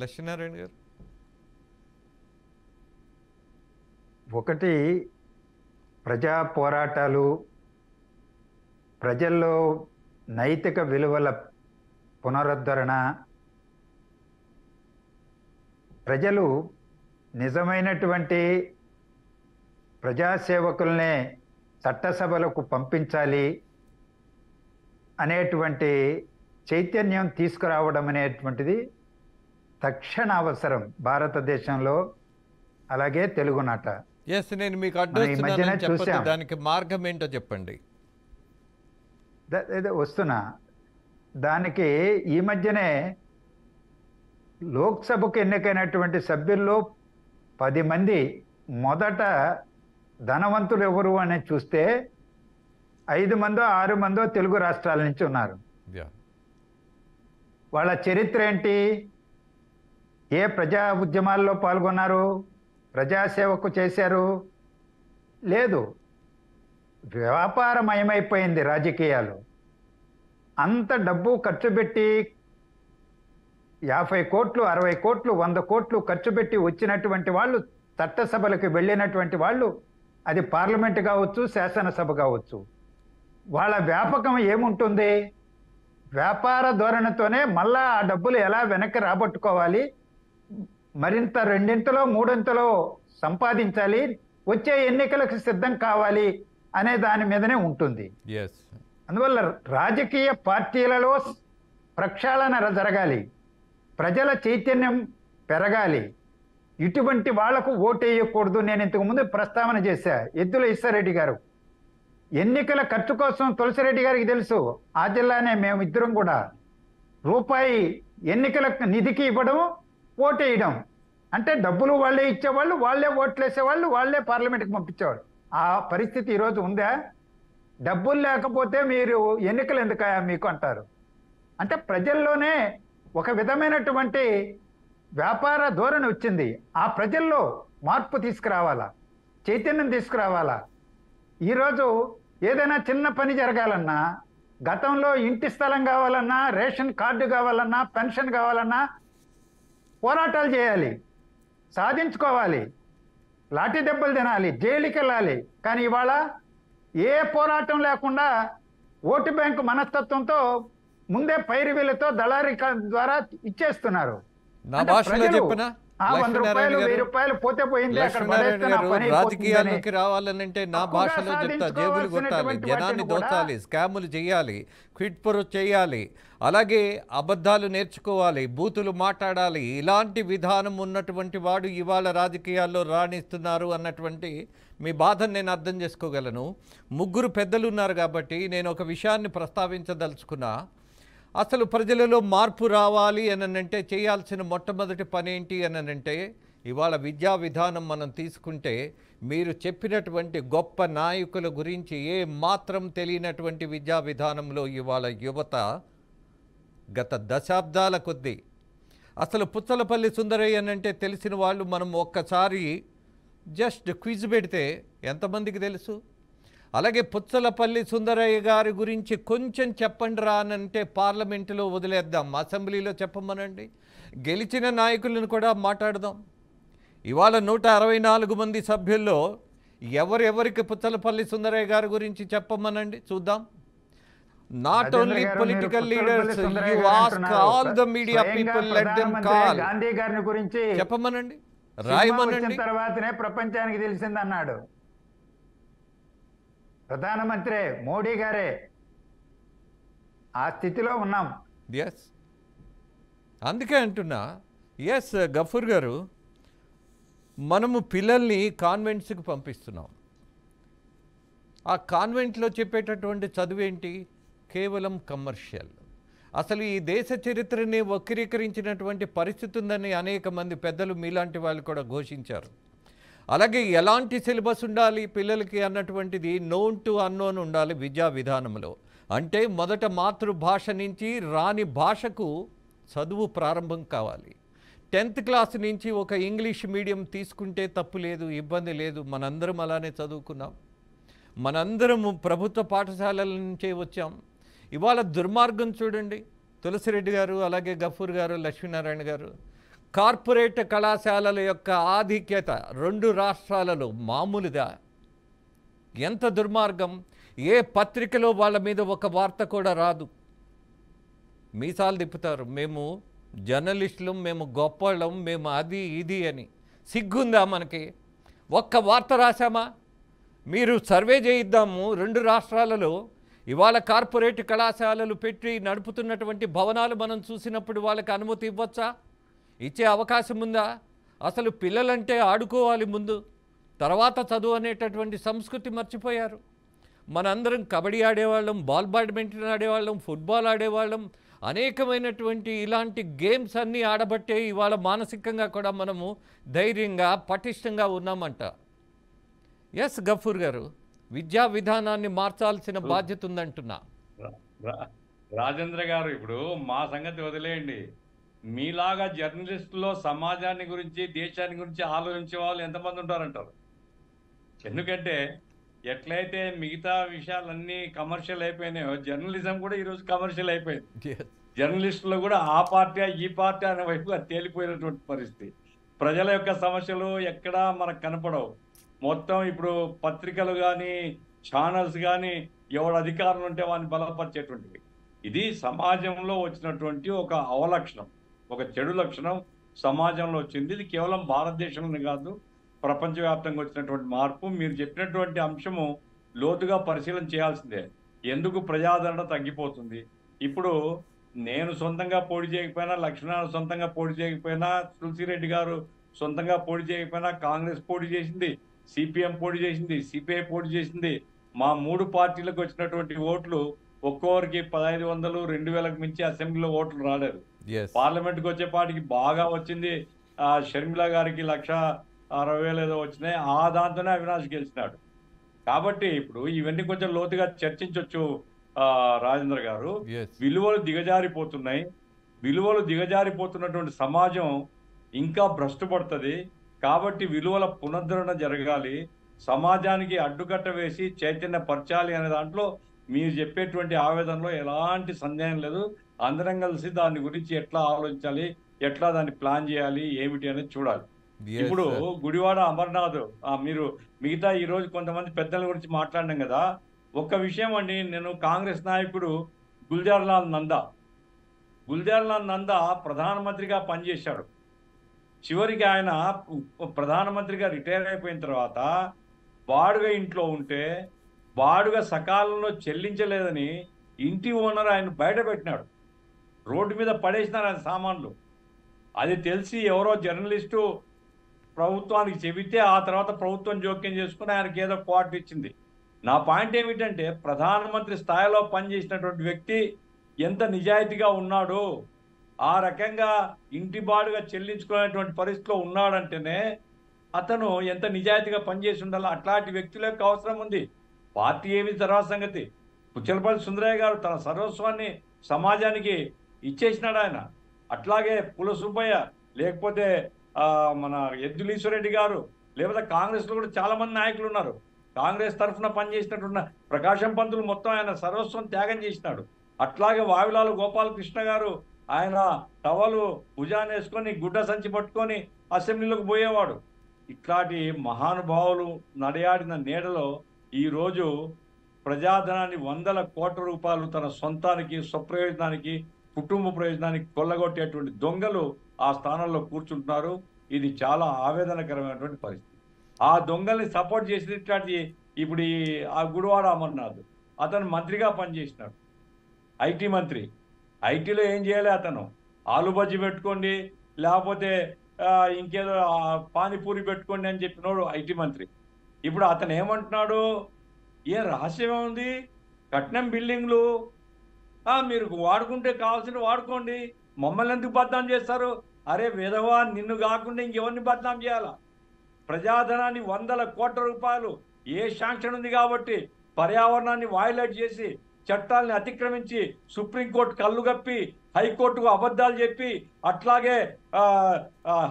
Lakshminarayana గారు? ఒకటి, ప్రజా పోరాటాలు, ప్రజల్లో నైతిక విలువల పునరుద్ధరణ, ప్రజలు నిజమైనటువంటి ప్రజాసేవకుల్నే చట్టసభలకు పంపించాలి అనేటువంటి చైతన్యం తీసుకురావడం అనేటువంటిది తక్షణ అవసరం భారతదేశంలో, అలాగే తెలుగునాట. నేను మీకు అడ్డొస్తున్నానని చెప్పండి, దానికి మార్గం ఏంటో చెప్పండి. వస్తున్నా దానికి. ఈ మధ్యనే లోక్సభకు ఎన్నికైనటువంటి సభ్యుల్లో 10 మంది మొదట ధనవంతులు ఎవరు అని చూస్తే 5 మందో 6 మందో తెలుగు రాష్ట్రాల నుంచి ఉన్నారు. వాళ్ళ చరిత్ర ఏంటి? ఏ ప్రజా ఉద్యమాల్లో పాల్గొన్నారు? ప్రజాసేవకు చేశారు? లేదు. వ్యాపారమయమైపోయింది రాజకీయాలు. అంత డబ్బు ఖర్చు పెట్టి 50 కోట్లు, 60 కోట్లు, 100 కోట్లు ఖర్చు పెట్టి వచ్చినటువంటి వాళ్ళు, చట్టసభలకు వెళ్ళినటువంటి వాళ్ళు, అది పార్లమెంట్ కావచ్చు, శాసనసభ కావచ్చు, వాళ్ళ వ్యాపకం ఏముంటుంది? వ్యాపార ధోరణితోనే మళ్ళా ఆ డబ్బులు ఎలా వెనక్కి రాబట్టుకోవాలి, మరింత 2 3 సంపాదించాలి, వచ్చే ఎన్నికలకు సిద్ధం కావాలి అనే దాని మీదనే ఉంటుంది. అందువల్ల రాజకీయ పార్టీలలో ప్రక్షాళన జరగాలి, ప్రజల చైతన్యం పెరగాలి. ఇటువంటి వాళ్లకు ఓటేయకూడదు. నేను ఇంతకుముందు ప్రస్తావన చేశా, ఎద్దుల ఈశ్వరరెడ్డి గారు ఎన్నికల ఖర్చు కోసం తులసిరెడ్డి గారికి తెలుసు. ఆ జిల్లానే మేమిద్దరం కూడా రూపాయి ఎన్నికల నిధికి ఇవ్వడం, ఓటేయడం. అంటే డబ్బులు వాళ్ళే ఇచ్చేవాళ్ళు, వాళ్ళే ఓట్లు వేసేవాళ్ళు, వాళ్ళే పార్లమెంట్కి పంపించేవాళ్ళు. ఆ పరిస్థితి ఈరోజు ఉందా? డబ్బులు లేకపోతే మీరు ఎన్నికలు ఎందుకయా మీకు అంటారు. అంటే ప్రజల్లోనే ఒక విధమైనటువంటి వ్యాపార ధోరణి వచ్చింది. ఆ ప్రజల్లో మార్పు తీసుకురావాలా, చైతన్యం తీసుకురావాలా. ఈరోజు ఏదైనా చిన్న పని జరగాలన్నా, గతంలో ఇంటి స్థలం కావాలన్నా, రేషన్ కార్డు కావాలన్నా, పెన్షన్ కావాలన్నా పోరాటాలు చేయాలి, సాధించుకోవాలి, లాఠీ దెబ్బలు తినాలి, జైలుకి వెళ్ళాలి. కానీ ఇవాళ ఏ పోరాటం లేకుండా ఓటు బ్యాంకు మనస్తత్వంతో ముందే పైరువీలతో దళారీ ద్వారా ఇచ్చేస్తున్నారు. నా భాషలో చెప్పనా, 100 రూపాయలు 1000 రూపాయలు పోతే పోయింది, రాజకీయాల్లోకి రావాలనంటే నా భాషలో చెప్తా, జేబులు కొట్టాలి, జనాన్ని దోచాలి, స్కాములు చేయాలి, క్విట్ ప్రో చేయాలి, అలాగే అబద్ధాలు నేర్చుకోవాలి, బూతులు మాట్లాడాలి. ఇలాంటి విధానం ఉన్నటువంటి వాడు ఇవాళ రాజకీయాల్లో రాణిస్తున్నారు అన్నటువంటి మీ బాధను నేను అర్థం చేసుకోగలను. 3 పెద్దలు ఉన్నారు కాబట్టి నేను ఒక విషయాన్ని ప్రస్తావించదలుచుకున్నా. అసలు ప్రజలలో మార్పు రావాలి అనంటే చేయాల్సిన మొట్టమొదటి పని ఏంటి అనంటే, ఇవాళ విద్యా విధానం మనం తీసుకుంటే, మీరు చెప్పినటువంటి గొప్ప నాయకుల గురించి ఏ మాత్రం తెలియనటువంటి విద్యా విధానంలో ఇవాళ యువత గత దశాబ్దాల కొద్దీ, అసలు పుచ్చలపల్లి సుందరయ్య అనంటే తెలిసిన వాళ్ళు మనం ఒక్కసారి జస్ట్ క్విజ్ పెడితే ఎంతమందికి తెలుసు? అలాగే పుచ్చలపల్లి సుందరయ్య గారి గురించి కొంచెం చెప్పండి రా అనంటే పార్లమెంటులో వదిలేద్దాం, అసెంబ్లీలో చెప్పమనండి, గెలిచిన నాయకులను కూడా మాట్లాడదాం. ఇవాళ 164 మంది సభ్యుల్లో ఎవరెవరికి పుచ్చలపల్లి సుందరయ్య గారి గురించి చెప్పమనండి చూద్దాం. Not only political leaders, you ask all the media people, let them call. Gandhi గారిని గురించి చెప్పమనండి, రాయమనండి. తర్వాతనే ప్రపంచానికి తెలిసిందన్నాడు ప్రధానమంత్రి మోడీ గారే. ఆ స్థితిలో ఉన్నాం. ఎస్, అందుకే అంటున్నా. ఎస్ గఫూర్ గారు, మనము పిల్లల్ని కాన్వెంట్స్కి పంపిస్తున్నాం. ఆ కాన్వెంట్లో చెప్పేటటువంటి చదువేంటి? కేవలం కమర్షియల్. అసలు ఈ దేశ చరిత్రని వక్రీకరించినటువంటి పరిస్థితి ఉందని అనేక మంది పెద్దలు మీలాంటి వాళ్ళు కూడా ఘోషించారు. అలాగే ఎలాంటి సిలబస్ ఉండాలి పిల్లలకి అన్నటువంటిది నోన్ టు అన్నోన్ ఉండాలి విద్యా విధానంలో. అంటే మొదట మాతృభాష నుంచి రాని భాషకు చదువు ప్రారంభం కావాలి. 10th క్లాస్ నుంచి ఒక ఇంగ్లీష్ మీడియం తీసుకుంటే తప్పు లేదు, ఇబ్బంది లేదు. మనందరం అలానే చదువుకున్నాం. మనందరము ప్రభుత్వ పాఠశాలల నుంచే వచ్చాం. ఇవాళ దుర్మార్గం చూడండి. తులసిరెడ్డి గారు, అలాగే గఫూర్ గారు, లక్ష్మీనారాయణ గారు, కార్పొరేట్ కళాశాలల యొక్క ఆధిక్యత 2 రాష్ట్రాలలో మామూలుగా. ఎంత దుర్మార్గం! ఏ పత్రికలో వాళ్ళ మీద ఒక వార్త కూడా రాదు. మీసాలు తిప్పుతారు, మేము జర్నలిస్టులం, మేము గొప్పవాళ్ళం, మేము అది ఇది అని. సిగ్గుందా మనకి? ఒక్క వార్త రాశామా? మీరు సర్వే చేయిద్దాము. 2 రాష్ట్రాలలో ఇవాళ కార్పొరేట్ కళాశాలలు పెట్టి నడుపుతున్నటువంటి భవనాలు మనం చూసినప్పుడు వాళ్ళకి అనుమతి ఇవ్వచ్చా? ఇచ్చే అవకాశం ఉందా? అసలు పిల్లలంటే ఆడుకోవాలి ముందు, తర్వాత చదువు అనేటటువంటి సంస్కృతి మర్చిపోయారు. మనందరం కబడ్డీ ఆడేవాళ్ళం, బాల్ బ్యాడ్మింటన్ ఆడేవాళ్ళం, ఫుట్బాల్ ఆడేవాళ్ళం. అనేకమైనటువంటి ఇలాంటి గేమ్స్ అన్నీ ఆడబట్టే ఇవాళ మానసికంగా కూడా మనము ధైర్యంగా పటిష్టంగా ఉన్నామంట. ఎస్ గఫూర్ గారు, విద్యా విధానాన్ని మార్చాల్సిన బాధ్యత ఉందంటున్నా. రాజేంద్ర గారు, ఇప్పుడు మా సంగతి వదిలేయండి. మీలాగా జర్నలిస్టులో సమాజాన్ని గురించి, దేశాన్ని గురించి ఆలోచించే వాళ్ళు ఎంతమంది ఉంటారంటారు? ఎందుకంటే ఎట్లయితే మిగతా విషయాలన్నీ కమర్షియల్ అయిపోయినాయో, జర్నలిజం కూడా ఈరోజు కమర్షియల్ అయిపోయింది. జర్నలిస్టులు కూడా ఆ పార్టీ ఈ పార్టీ అనే వైపుగా తేలిపోయినటువంటి పరిస్థితి. ప్రజల యొక్క సమస్యలు ఎక్కడా మనకు కనపడవు. మొత్తం ఇప్పుడు పత్రికలు కానీ, ఛానల్స్ కానీ, ఎవడు అధికారులు ఉంటే వాడిని బలపరిచేటువంటివి. ఇది సమాజంలో వచ్చినటువంటి ఒక అవలక్షణం, ఒక చెడు లక్షణం సమాజంలో వచ్చింది. ఇది కేవలం భారతదేశంలోనే కాదు, ప్రపంచవ్యాప్తంగా వచ్చినటువంటి మార్పు. మీరు చెప్పినటువంటి అంశము లోతుగా పరిశీలన చేయాల్సిందే. ఎందుకు ప్రజాదరణ తగ్గిపోతుంది? ఇప్పుడు నేను సొంతంగా పోటీ చేయకపోయినా, లక్ష్మీనారాయణ సొంతంగా పోటీ చేయకపోయినా, తులసిరెడ్డి గారు సొంతంగా పోటీ చేయకపోయినా, కాంగ్రెస్ పోటీ చేసింది, సిపిఎం పోటీ చేసింది, సిపిఐ పోటీ చేసింది. మా 3 పార్టీలకు వచ్చినటువంటి ఓట్లు ఒక్కొక్కరికి 1500, 2000కు మించి అసెంబ్లీలో ఓట్లు రాలేదు. పార్లమెంట్కి వచ్చేపాటికి బాగా వచ్చింది. షర్మిల గారికి 1,60,000 ఏదో వచ్చినాయి. ఆ దాంతోనే అవినాష్ గెలిచినాడు. కాబట్టి ఇప్పుడు ఇవన్నీ కొంచెం లోతుగా చర్చించవచ్చు రాజేంద్ర గారు. విలువలు దిగజారిపోతున్నాయి. విలువలు దిగజారిపోతున్నటువంటి సమాజం ఇంకా భ్రష్టుపడుతుంది. కాబట్టి విలువల పునరుద్ధరణ జరగాలి. సమాజానికి అడ్డుకట్ట వేసి చైతన్యపరచాలి అనే దాంట్లో మీరు చెప్పేటువంటి ఆవేదనలో ఎలాంటి సందేహం లేదు. అందరం కలిసి దాని గురించి ఎట్లా ఆలోచించాలి, ఎట్లా దాన్ని ప్లాన్ చేయాలి, ఏమిటి అనేది చూడాలి. ఇప్పుడు గుడివాడ అమర్నాథ్, మీరు మిగతా ఈ రోజు కొంతమంది పెద్దల గురించి మాట్లాడినాం కదా. ఒక్క విషయం అండి, నేను కాంగ్రెస్ నాయకుడు గుల్జార్ లాల్ నందా ప్రధానమంత్రిగా పనిచేశాడు. చివరికి ఆయన ప్రధానమంత్రిగా రిటైర్ అయిపోయిన తర్వాత బాడుగ ఇంట్లో ఉంటే బాడుగ సకాలంలో చెల్లించలేదని ఇంటి ఓనర్ ఆయన బయట పెట్టినాడు. రోడ్డు మీద పడేసినారు ఆయన సామాన్లు. అది తెలిసి ఎవరో జర్నలిస్టు ప్రభుత్వానికి చెబితే ఆ తర్వాత ప్రభుత్వం జోక్యం చేసుకుని ఆయనకి ఏదో క్వార్టర్ ఇచ్చింది. నా పాయింట్ ఏమిటంటే, ప్రధానమంత్రి స్థాయిలో పనిచేసినటువంటి వ్యక్తి ఎంత నిజాయితీగా ఉన్నాడు, ఆ రకంగా ఇంటి బాడుగా చెల్లించుకునేటువంటి పరిస్థితిలో ఉన్నాడంటేనే అతను ఎంత నిజాయితీగా పనిచేసి ఉండాలో. అట్లాంటి వ్యక్తులకు అవసరం ఉంది. పార్టీ ఏమి తర్వాత సంగతి. పుచ్చలపల్లి సుందరయ్య గారు తన సర్వస్వాన్ని సమాజానికి ఇచ్చేసినాడు ఆయన. అట్లాగే పుల సుబ్బయ్య, లేకపోతే మన ఎద్దులీశ్వరెడ్డి గారు, లేకపోతే కాంగ్రెస్లో కూడా చాలా మంది నాయకులు ఉన్నారు. కాంగ్రెస్ తరఫున పనిచేసినట్టున్న ప్రకాశం పంతులు మొత్తం ఆయన సర్వస్వం త్యాగం చేసినాడు. అట్లాగే వావిలాలు గోపాలకృష్ణ గారు, ఆయన టవలు భుజాన్ని వేసుకొని గుడ్డ సంచి పట్టుకొని అసెంబ్లీలోకి పోయేవాడు. ఇట్లాంటి మహానుభావులు నడయాడిన నీడలో ఈరోజు ప్రజాధనాన్ని 100 కోట్ల రూపాయలు తన సొంతానికి, స్వప్రయోజనానికి, కుటుంబ ప్రయోజనానికి కొల్లగొట్టేటువంటి దొంగలు ఆ స్థానంలో కూర్చుంటున్నారు. ఇది చాలా ఆవేదనకరమైనటువంటి పరిస్థితి. ఆ దొంగల్ని సపోర్ట్ చేసి ఇట్లాంటి ఇప్పుడు ఆ గుడివాడ అమర్నాథ్ అతను మంత్రిగా పనిచేసినాడు, ఐటీ మంత్రి. ఐటీలో ఏం చేయాలి అతను? ఆలు బజ్జీ పెట్టుకోండి, లేకపోతే ఇంకేదో పానీపూరి పెట్టుకోండి అని చెప్పినోడు ఐటీ మంత్రి. ఇప్పుడు అతను ఏమంటున్నాడు? ఏ రహస్యం ఉంది? కట్నం బిల్డింగ్లు మీరు వాడుకుంటే కావాల్సిన వాడుకోండి, మమ్మల్ని ఎందుకు బద్నాం చేస్తారు? అరే విధవా, నిన్ను కాకుండా ఇంకెవరిని బద్నాం చేయాలా? ప్రజాధనాన్ని 100 కోట్ల రూపాయలు ఏ శాంక్షన్ ఉంది కాబట్టి పర్యావరణాన్ని వైలేట్ చేసి చట్టాలని అతిక్రమించి సుప్రీంకోర్టు కళ్ళు కప్పి హైకోర్టుకు అబద్ధాలు చెప్పి అట్లాగే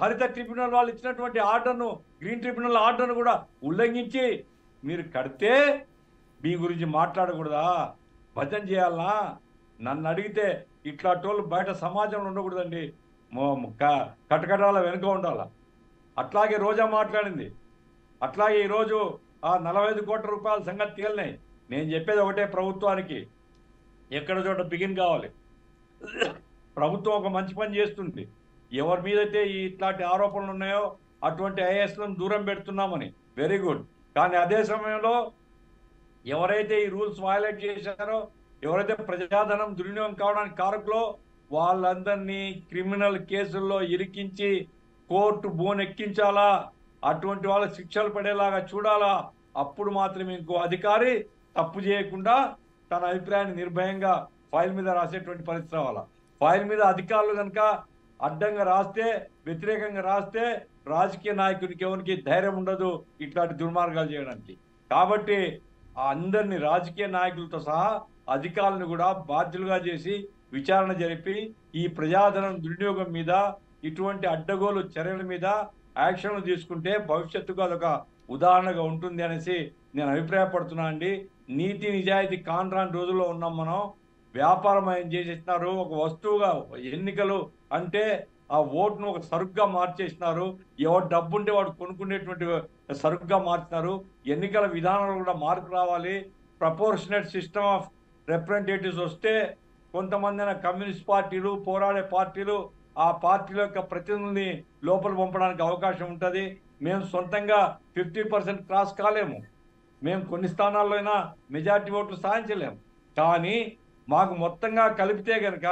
హరిత ట్రిబ్యునల్ వాళ్ళు ఇచ్చినటువంటి ఆర్డర్ను, గ్రీన్ ట్రిబ్యునల్ ఆర్డర్ను కూడా ఉల్లంఘించి మీరు కడితే మీ గురించి మాట్లాడకూడదా? భజన చేయాలనా? నన్ను అడిగితే ఇట్లాంటి బయట సమాజంలో ఉండకూడదండి, కటకటాల వెనుక ఉండాల. అట్లాగే రోజా మాట్లాడింది. అట్లాగే ఈరోజు ఆ 45 కోట్ల రూపాయల సంగతి తేలినాయి. నేను చెప్పేది ఒకటే, ప్రభుత్వానికి ఎక్కడ చోట బిగిన్ కావాలి. ప్రభుత్వం ఒక మంచి పని చేస్తుంది. ఎవరి మీదైతే ఇట్లాంటి ఆరోపణలు ఉన్నాయో అటువంటి ఐఏఎస్లను దూరం పెడుతున్నామని, వెరీ గుడ్. కానీ అదే సమయంలో ఎవరైతే ఈ రూల్స్ వయలేట్ చేశారో, ఎవరైతే ప్రజాధనం దుర్వినియోగం కావడానికి కారకులో వాళ్ళందరినీ క్రిమినల్ కేసుల్లో ఇరికించి కోర్టు బోనెక్కించాలా, అటువంటి వాళ్ళ శిక్షలు పడేలాగా చూడాలా. అప్పుడు మాత్రమే ఇంకో అధికారి తప్పు చేయకుండా తన అభిప్రాయాన్ని నిర్భయంగా ఫైల్ మీద రాసేటువంటి పరిస్థితి రావాలా. ఫైల్ మీద అధికారులు కనుక అడ్డంగా రాస్తే, వ్యతిరేకంగా రాస్తే రాజకీయ నాయకునికి ఎవరికి ధైర్యం ఉండదు ఇట్లాంటి దుర్మార్గాలు చేయడానికి. కాబట్టి అందరినీ, రాజకీయ నాయకులతో సహా అధికారులను కూడా బాధ్యులుగా చేసి విచారణ జరిపి ఈ ప్రజాధనం దుర్వినియోగం మీద, ఇటువంటి అడ్డగోలు చర్యల మీద యాక్షన్లు తీసుకుంటే భవిష్యత్తుకు అదొక ఉదాహరణగా ఉంటుంది అనేసి నేను అభిప్రాయపడుతున్నా అండి. నీతి నిజాయితీ కాన్రాని రోజుల్లో ఉన్నాం మనం. వ్యాపారం ఏం చేసేసినారు, ఒక వస్తువుగా ఎన్నికలు అంటే ఆ ఓటును ఒక సరుకుగా మార్చేసినారు. ఎవరు డబ్బుంటే వాడు కొనుక్కునేటువంటి సరుకుగా మార్చినారు. ఎన్నికల విధానంలో కూడా మార్పు రావాలి. ప్రపోర్షనేట్ సిస్టమ్ ఆఫ్ రిప్రజెంటేటివ్స్ వస్తే కొంతమంది కమ్యూనిస్ట్ పార్టీలు, పోరాడే పార్టీలు ఆ పార్టీల యొక్క ప్రతినిధుల్ని లోపల పంపడానికి అవకాశం ఉంటుంది. మేము సొంతంగా 50% క్రాస్ కాలేము. మేము కొన్ని స్థానాల్లో అయినా మెజార్టీ ఓట్లు సాధించలేము. కానీ మాకు మొత్తంగా కలిపితే కనుక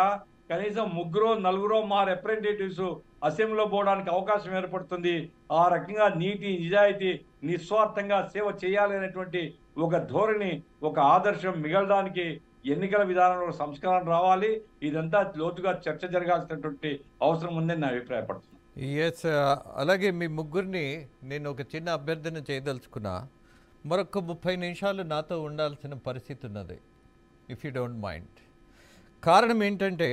కనీసం 3-4 మా రిప్రజెంటేటివ్స్ అసెంబ్లీలో పోవడానికి అవకాశం ఏర్పడుతుంది. ఆ రకంగా నీతి నిజాయితీ నిస్వార్థంగా సేవ చేయాలి అనేటువంటి ఒక ధోరణి, ఒక ఆదర్శం మిగలడానికి ఎన్నికల విధానంలో సంస్కరణ రావాలి. ఇదంతా లోతుగా చర్చ జరగాల్సినటువంటి అవసరం ఉందని నేను అభిప్రాయపడుతున్నాను. ఎస్, అలాగే మీ ముగ్గురిని నేను ఒక చిన్న అభ్యర్థన చేయదలుచుకున్నా. మరొక 30 నిమిషాలు నాతో ఉండాల్సిన పరిస్థితి ఉన్నది, ఇఫ్ యూ డోంట్ మైండ్. కారణం ఏంటంటే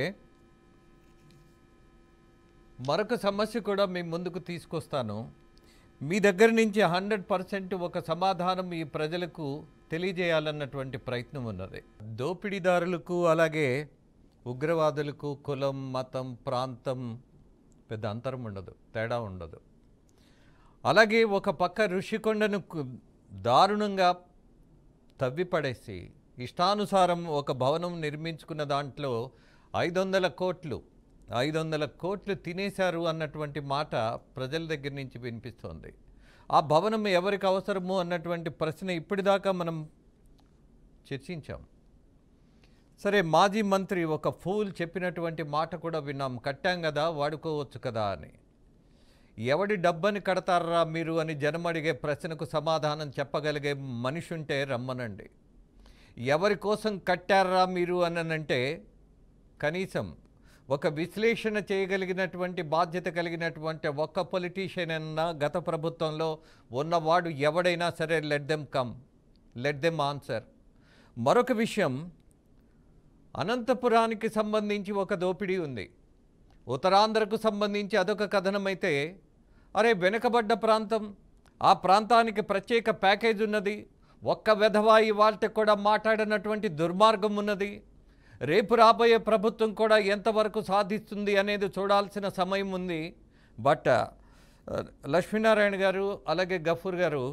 మరొక సమస్య కూడా మీ ముందుకు తీసుకొస్తాను. మీ దగ్గర నుంచి 100% ఒక సమాధానం ఈ ప్రజలకు తెలియజేయాలన్నటువంటి ప్రయత్నం ఉన్నది. దోపిడీదారులకు అలాగే ఉగ్రవాదులకు కులం, మతం, ప్రాంతం పెద్ద అంతరం ఉండదు, తేడా ఉండదు. అలాగే ఒక పక్క ఋషికొండను దారుణంగా తవ్విపడేసి ఇష్టానుసారం ఒక భవనం నిర్మించుకున్న దాంట్లో 500 కోట్లు తినేశారు అన్నటువంటి మాట ప్రజల దగ్గర నుంచి వినిపిస్తోంది. ఆ భవనం ఎవరికి అవసరము అన్నటువంటి ప్రశ్న ఇప్పటిదాకా మనం చర్చించాం. సరే, మాజీ మంత్రి ఒక ఫూల్ చెప్పినటువంటి మాట కూడా విన్నాం, కట్టాం కదా వాడుకోవచ్చు కదా అని. ఎవడి డబ్బని కడతారా మీరు అని జనం అడిగే ప్రశ్నకు సమాధానం చెప్పగలిగే మనిషి ఉంటే రమ్మనండి. ఎవరి కోసం కట్టారా మీరు అనంటే కనీసం ఒక విశ్లేషణ చేయగలిగినటువంటి బాధ్యత కలిగినటువంటి ఒక్క పొలిటీషియన్ అన్నా గత ప్రభుత్వంలో ఉన్నవాడు ఎవడైనా సరే, let them come, let them answer. మరొక విషయం, అనంతపురానికి సంబంధించి ఒక దోపిడీ ఉంది, ఉత్తరాంధ్రకు సంబంధించి అదొక కథనమైతే, అరే వెనుకబడ్డ ప్రాంతం, ఆ ప్రాంతానికి ప్రత్యేక ప్యాకేజ్ ఉన్నది, ఒక్క వెధవాయి వాళ్ళకి కూడా మాట్లాడినటువంటి దుర్మార్గం ఉన్నది. రేపు రాబోయే ప్రభుత్వం కూడా ఎంతవరకు సాధిస్తుంది అనేది చూడాల్సిన సమయం ఉంది. బట్ లక్ష్మీనారాయణ గారు అలాగే గఫూర్ గారు,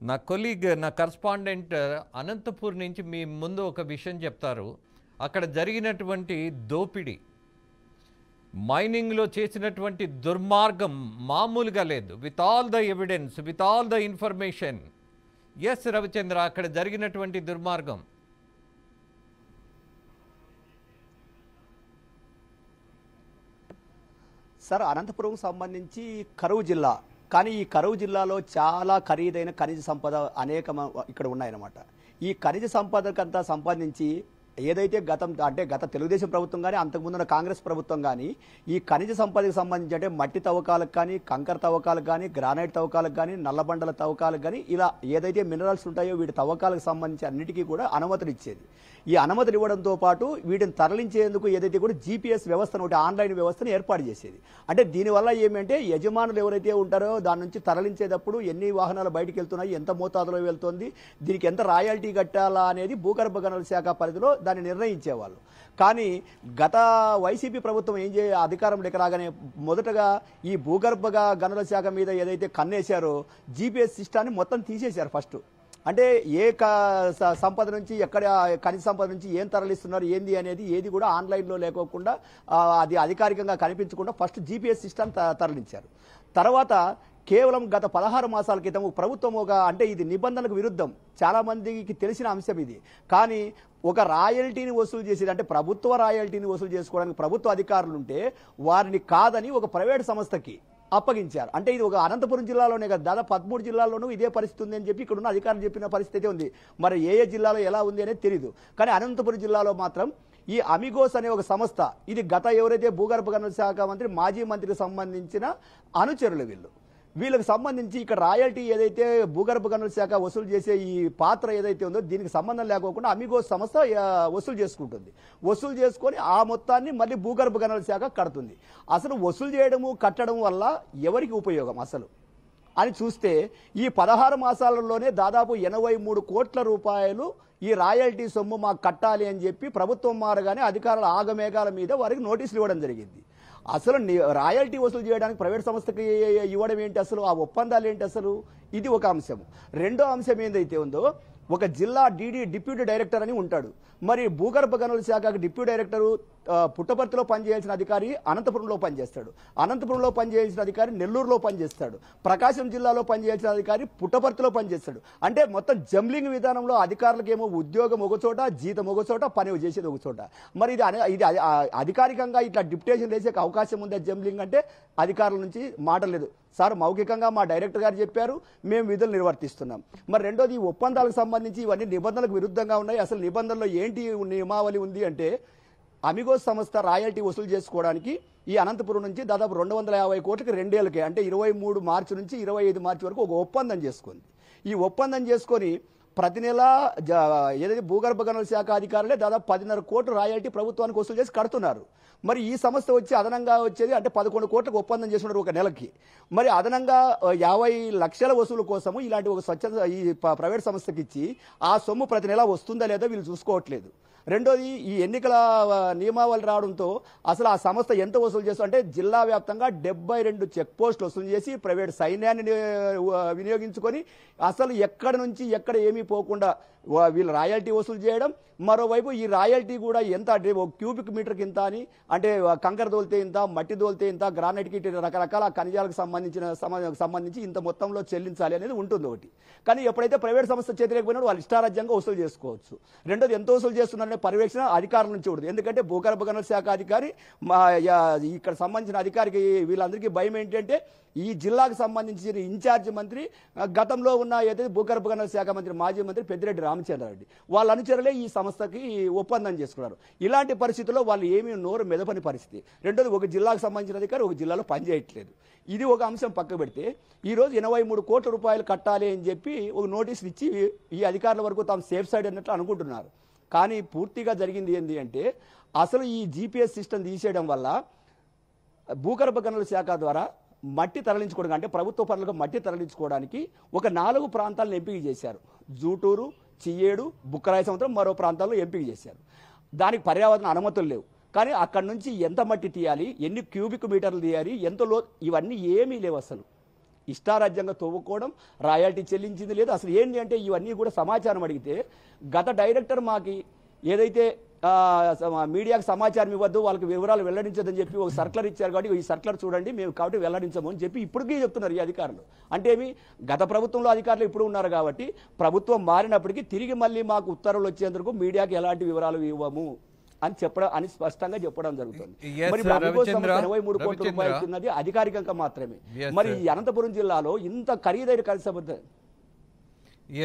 నా కొలీగ్, నా కరస్పాండెంట్ అనంతపూర్ నుంచి మీ ముందు ఒక విషయం చెప్తారు. అక్కడ జరిగినటువంటి దోపిడీ, మైనింగ్లో చేసినటువంటి దుర్మార్గం మామూలుగా లేదు. With all the evidence, with all the information. S Ravichandra, అక్కడ జరిగినటువంటి దుర్మార్గం. సార్, అనంతపురం సంబంధించి కరువు జిల్లా, కానీ ఈ కరువు జిల్లాలో చాలా ఖరీదైన ఖనిజ సంపద అనేక ఇక్కడ ఉన్నాయన్నమాట. ఈ ఖనిజ సంపదకంతా సంపాదించి ఏదైతే గత తెలుగుదేశం ప్రభుత్వం కానీ అంతకుముందున్న కాంగ్రెస్ ప్రభుత్వం కానీ ఈ ఖనిజ సంపదకు సంబంధించి అంటే మట్టి తవ్వకాలకు కానీ, కంకర తవ్వకాలకు కానీ, గ్రానైట్ తవ్వకాలకు కానీ, నల్లబండల తవ్వకాలకు కానీ, ఇలా ఏదైతే మినరల్స్ ఉంటాయో వీటి తవ్వకాలకు సంబంధించి అన్నిటికీ కూడా అనుమతులు ఇచ్చేది. ఈ అనుమతులు ఇవ్వడంతో పాటు వీటిని తరలించేందుకు ఏదైతే కూడా జీపీఎస్ వ్యవస్థను, ఒకటి ఆన్లైన్ వ్యవస్థను ఏర్పాటు చేసేది. అంటే దీనివల్ల ఏమంటే యజమానులు ఎవరైతే ఉంటారో దాని నుంచి తరలించేటప్పుడు ఎన్ని వాహనాలు బయటికి వెళ్తున్నాయి, ఎంత మోతాదులో వెళ్తుంది, దీనికి ఎంత రాయల్టీ కట్టాలా అనేది భూగర్భ గనుల శాఖ పరిధిలో దాన్ని నిర్ణయించేవాళ్ళు. కానీ గత వైసీపీ ప్రభుత్వం అధికారంలోకి రాగానే మొదటగా ఈ భూగర్భ గనుల శాఖ మీద ఏదైతే కన్నేశారో జీపీఎస్ సిస్టాన్ని మొత్తం తీసేశారు. ఫస్ట్ అంటే ఏ సంపద నుంచి, ఎక్కడ ఖనిజ సంపద నుంచి ఏం తరలిస్తున్నారు ఏంది అనేది ఏది కూడా ఆన్లైన్లో లేకోకుండా, అది అధికారికంగా కనిపించకుండా ఫస్ట్ జీపీఎస్ సిస్టమ్ తరలించారు. తర్వాత కేవలం గత 16 మాసాల క్రితం ప్రభుత్వం అంటే ఇది నిబంధనలకు విరుద్ధం, చాలా మందికి తెలిసిన అంశం ఇది, కానీ ఒక రాయల్టీని వసూలు చేసేది, అంటే ప్రభుత్వ రాయల్టీని వసూలు చేసుకోవడానికి ప్రభుత్వ అధికారులు ఉంటే వారిని కాదని ఒక ప్రైవేట్ సంస్థకి అప్పగించారు. అంటే ఇది ఒక అనంతపురం జిల్లాలోనే కదా, దాదాపు 13 జిల్లాల్లోనూ ఇదే పరిస్థితి ఉంది అని చెప్పి ఇక్కడ ఉన్న అధికారులు చెప్పిన పరిస్థితి ఉంది. మరి ఏ జిల్లాలో ఎలా ఉంది అనేది తెలియదు. కానీ అనంతపురం జిల్లాలో మాత్రం ఈ అమిగోస్ అనే ఒక సంస్థ, ఇది గత ఎవరైతే భూగర్భ గనుల శాఖ మంత్రి, మాజీ మంత్రికి సంబంధించిన అనుచరులు వీళ్ళకి సంబంధించి ఇక్కడ రాయల్టీ ఏదైతే భూగర్భ గనుల శాఖ వసూలు చేసే ఈ పాత్ర ఏదైతే ఉందో దీనికి సంబంధం లేకోకుండా అమిగోస్ సంస్థ వసూలు చేసుకుంటుంది. వసూలు చేసుకొని ఆ మొత్తాన్ని మళ్ళీ భూగర్భ గనుల శాఖ కడుతుంది. అసలు వసూలు చేయడము కట్టడం వల్ల ఎవరికి ఉపయోగం అసలు అని చూస్తే ఈ 16 మాసాలలోనే దాదాపు 83 కోట్ల రూపాయలు ఈ రాయల్టీ సొమ్ము మాకు కట్టాలి అని చెప్పి ప్రభుత్వం మారగానే అధికారుల ఆగమేఘాల మీద వారికి నోటీసులు ఇవ్వడం జరిగింది. అసలు రాయల్టీ వసూలు చేయడానికి ప్రైవేట్ సంస్థకి ఇవ్వడం ఏంటి, అసలు ఆ ఒప్పందాలు ఏంటి, అసలు ఇది ఒక అంశం. రెండో అంశం ఏదైతే ఉందో, ఒక జిల్లా డిప్యూటీ డైరెక్టర్ అని ఉంటాడు. మరి భూగర్భ గనుల శాఖకు డిప్యూటీ డైరెక్టరు పుట్టపర్తిలో పనిచేయాల్సిన అధికారి అనంతపురంలో పనిచేస్తాడు, అనంతపురంలో పనిచేయాల్సిన అధికారి నెల్లూరులో పనిచేస్తాడు, ప్రకాశం జిల్లాలో పనిచేయాల్సిన అధికారి పుట్టపర్తిలో పనిచేస్తాడు. అంటే మొత్తం జంబ్లింగ్ విధానంలో అధికారులకేమో ఉద్యోగం ఒక చోట, జీతం ఒక చోట, పని చేసేది ఒక చోట. మరి ఇది అధికారికంగా ఇట్లా డిప్యుటేషన్ వేసే అవకాశం ఉంది జంబ్లింగ్ అంటే? అధికారుల నుంచి మాట లేదు సార్, మౌఖికంగా మా డైరెక్టర్ గారు చెప్పారు, మేము విధులు నిర్వర్తిస్తున్నాం. మరి రెండోది ఈ ఒప్పందాలకు సంబంధించి ఇవన్నీ నిబంధనలకు విరుద్ధంగా ఉన్నాయి. అసలు నిబంధనలో ఏంటి నియమావళి ఉంది అంటే, అమిగోస్ సంస్థ రాయల్టీ వసూలు చేసుకోవడానికి ఈ అనంతపురం నుంచి దాదాపు 250 కోట్లకి 2 ఏళ్ళకే, అంటే 23 మార్చి నుంచి 25 మార్చి వరకు ఒక ఒప్పందం చేసుకుంది. ఈ ఒప్పందం చేసుకొని ప్రతి నెల ఏదైతే భూగర్భ గనుల శాఖ అధికారులే దాదాపు 10.5 కోట్లు రాయల్టీ ప్రభుత్వానికి వసూలు చేసి కడుతున్నారు. మరి ఈ సంస్థ వచ్చి అదనంగా వచ్చేది అంటే 11 కోట్లకు ఒప్పందం చేస్తున్నారు ఒక నెలకి. మరి అదనంగా 50 లక్షల వసూలు కోసము ఇలాంటి ఒక స్వచ్ఛంద ఈ ప్రైవేట్ సంస్థకి ఇచ్చి ఆ సొమ్ము ప్రతి నెల వస్తుందా లేదా వీళ్ళు చూసుకోవట్లేదు. రెండోది ఈ ఎన్నికల నియమావళి రావడంతో అసలు ఆ సంస్థ ఎంత వసూలు చేస్తుంది అంటే జిల్లా వ్యాప్తంగా 72 చెక్ పోస్టులు వసూలు చేసి ప్రైవేట్ సైన్యాన్ని వినియోగించుకొని అసలు ఎక్కడి నుంచి ఎక్కడ ఏమీ పోకుండా వీళ్ళు రాయల్టీ వసూలు చేయడం. మరోవైపు ఈ రాయల్టీ కూడా ఎంత అంటే ఒక క్యూబిక్ మీటర్కి ఇంత అని, అంటే కంకర దోలితే ఇంత, మట్టి దోలితే ఇంత, గ్రానైట్కి రకరకాల ఖనిజాలకు సంబంధించి ఇంత మొత్తంలో చెల్లించాలి అనేది ఉంటుంది ఒకటి. కానీ ఎప్పుడైతే ప్రైవేట్ సంస్థ చేతిలేకపోయినాడు వాళ్ళు ఇష్టారాజ్యంగా వసూలు చేసుకోవచ్చు. రెండోది ఎంత వసూలు చేస్తున్నారనే పర్యవేక్షణ అధికారుల నుంచి ఉంటుంది. ఎందుకంటే భూగర్భ గనుల శాఖ అధికారి ఇక్కడ సంబంధించిన అధికారికి వీళ్ళందరికీ భయం ఏంటంటే ఈ జిల్లాకు సంబంధించిన ఇన్ఛార్జ్ మంత్రి గతంలో ఉన్న ఏదైతే భూగర్భ గనుల శాఖ మంత్రి మాజీ మంత్రి పెద్దిరెడ్డి రామచంద్రారెడ్డి వాళ్ళ అనుచరులే ఈ సంస్థకి ఒప్పందం చేసుకున్నారు. ఇలాంటి పరిస్థితుల్లో వాళ్ళు ఏమీ నోరు మెదపని పరిస్థితి. రెండోది ఒక జిల్లాకు సంబంధించిన అధికారి ఒక జిల్లాలో పనిచేయట్లేదు. ఇది ఒక అంశం పక్క పెడితే ఈరోజు 83 కోట్ల రూపాయలు కట్టాలి అని చెప్పి ఒక నోటీసులు ఇచ్చి ఈ అధికారుల వరకు తాము సేఫ్ సైడ్ అన్నట్లు అనుకుంటున్నారు. కానీ పూర్తిగా జరిగింది ఏంటి అంటే అసలు ఈ జీపీఎస్ సిస్టమ్ తీసేయడం వల్ల భూగర్భ గనుల శాఖ ద్వారా మట్టి తరలించుకోవడానికి, అంటే ప్రభుత్వ పనులకు మట్టి తరలించుకోవడానికి ఒక 4 ప్రాంతాలను ఎంపిక చేశారు. జూటూరు, చియ్యేడు, బుక్కరాయ సముద్రం, మరో ప్రాంతాల్లో ఎంపిక చేశారు. దానికి పర్యావరణ అనుమతులు లేవు. కానీ అక్కడి నుంచి ఎంత మట్టి తీయాలి, ఎన్ని క్యూబిక్ మీటర్లు తీయాలి, ఎంత ఇవన్నీ ఏమీ లేవు అసలు. ఇష్టారాజ్యంగా తవ్వుకోవడం, రాయల్టీ చెల్లించింది లేదు. అసలు ఏంటి అంటే ఇవన్నీ కూడా సమాచారం అడిగితే గత డైరెక్టర్ మాకి ఏదైతే మీడియాకు సమాచారం ఇవ్వద్దు, వాళ్ళకి వివరాలు వెల్లడించదని చెప్పి ఒక సర్కులర్ ఇచ్చారు కాబట్టి ఈ సర్కులర్ చూడండి మేము కాబట్టి వెల్లడించము అని చెప్పి ఇప్పటికీ చెప్తున్నారు ఈ అధికారులు. అంటే ఏమి, గత ప్రభుత్వంలో అధికారులు ఇప్పుడు ఉన్నారు కాబట్టి ప్రభుత్వం మారినప్పటికీ తిరిగి మళ్ళీ మాకు ఉత్తర్వులు వచ్చేందుకు మీడియాకి ఎలాంటి వివరాలు ఇవ్వము అని స్పష్టంగా చెప్పడం జరుగుతుంది. Yes, మరి sir, ఇప్పుడు అభివృద్ధి రవిచంద్ర, సంస్థ 23 కోట్ల రవిచంద్ర. రూపాయలు ఇచ్చినది అధికారికంగా మాత్రమే. Yes, మరి sir. ఈ అనంతపురం జిల్లాలో ఇంత ఖరీదైన కలిసి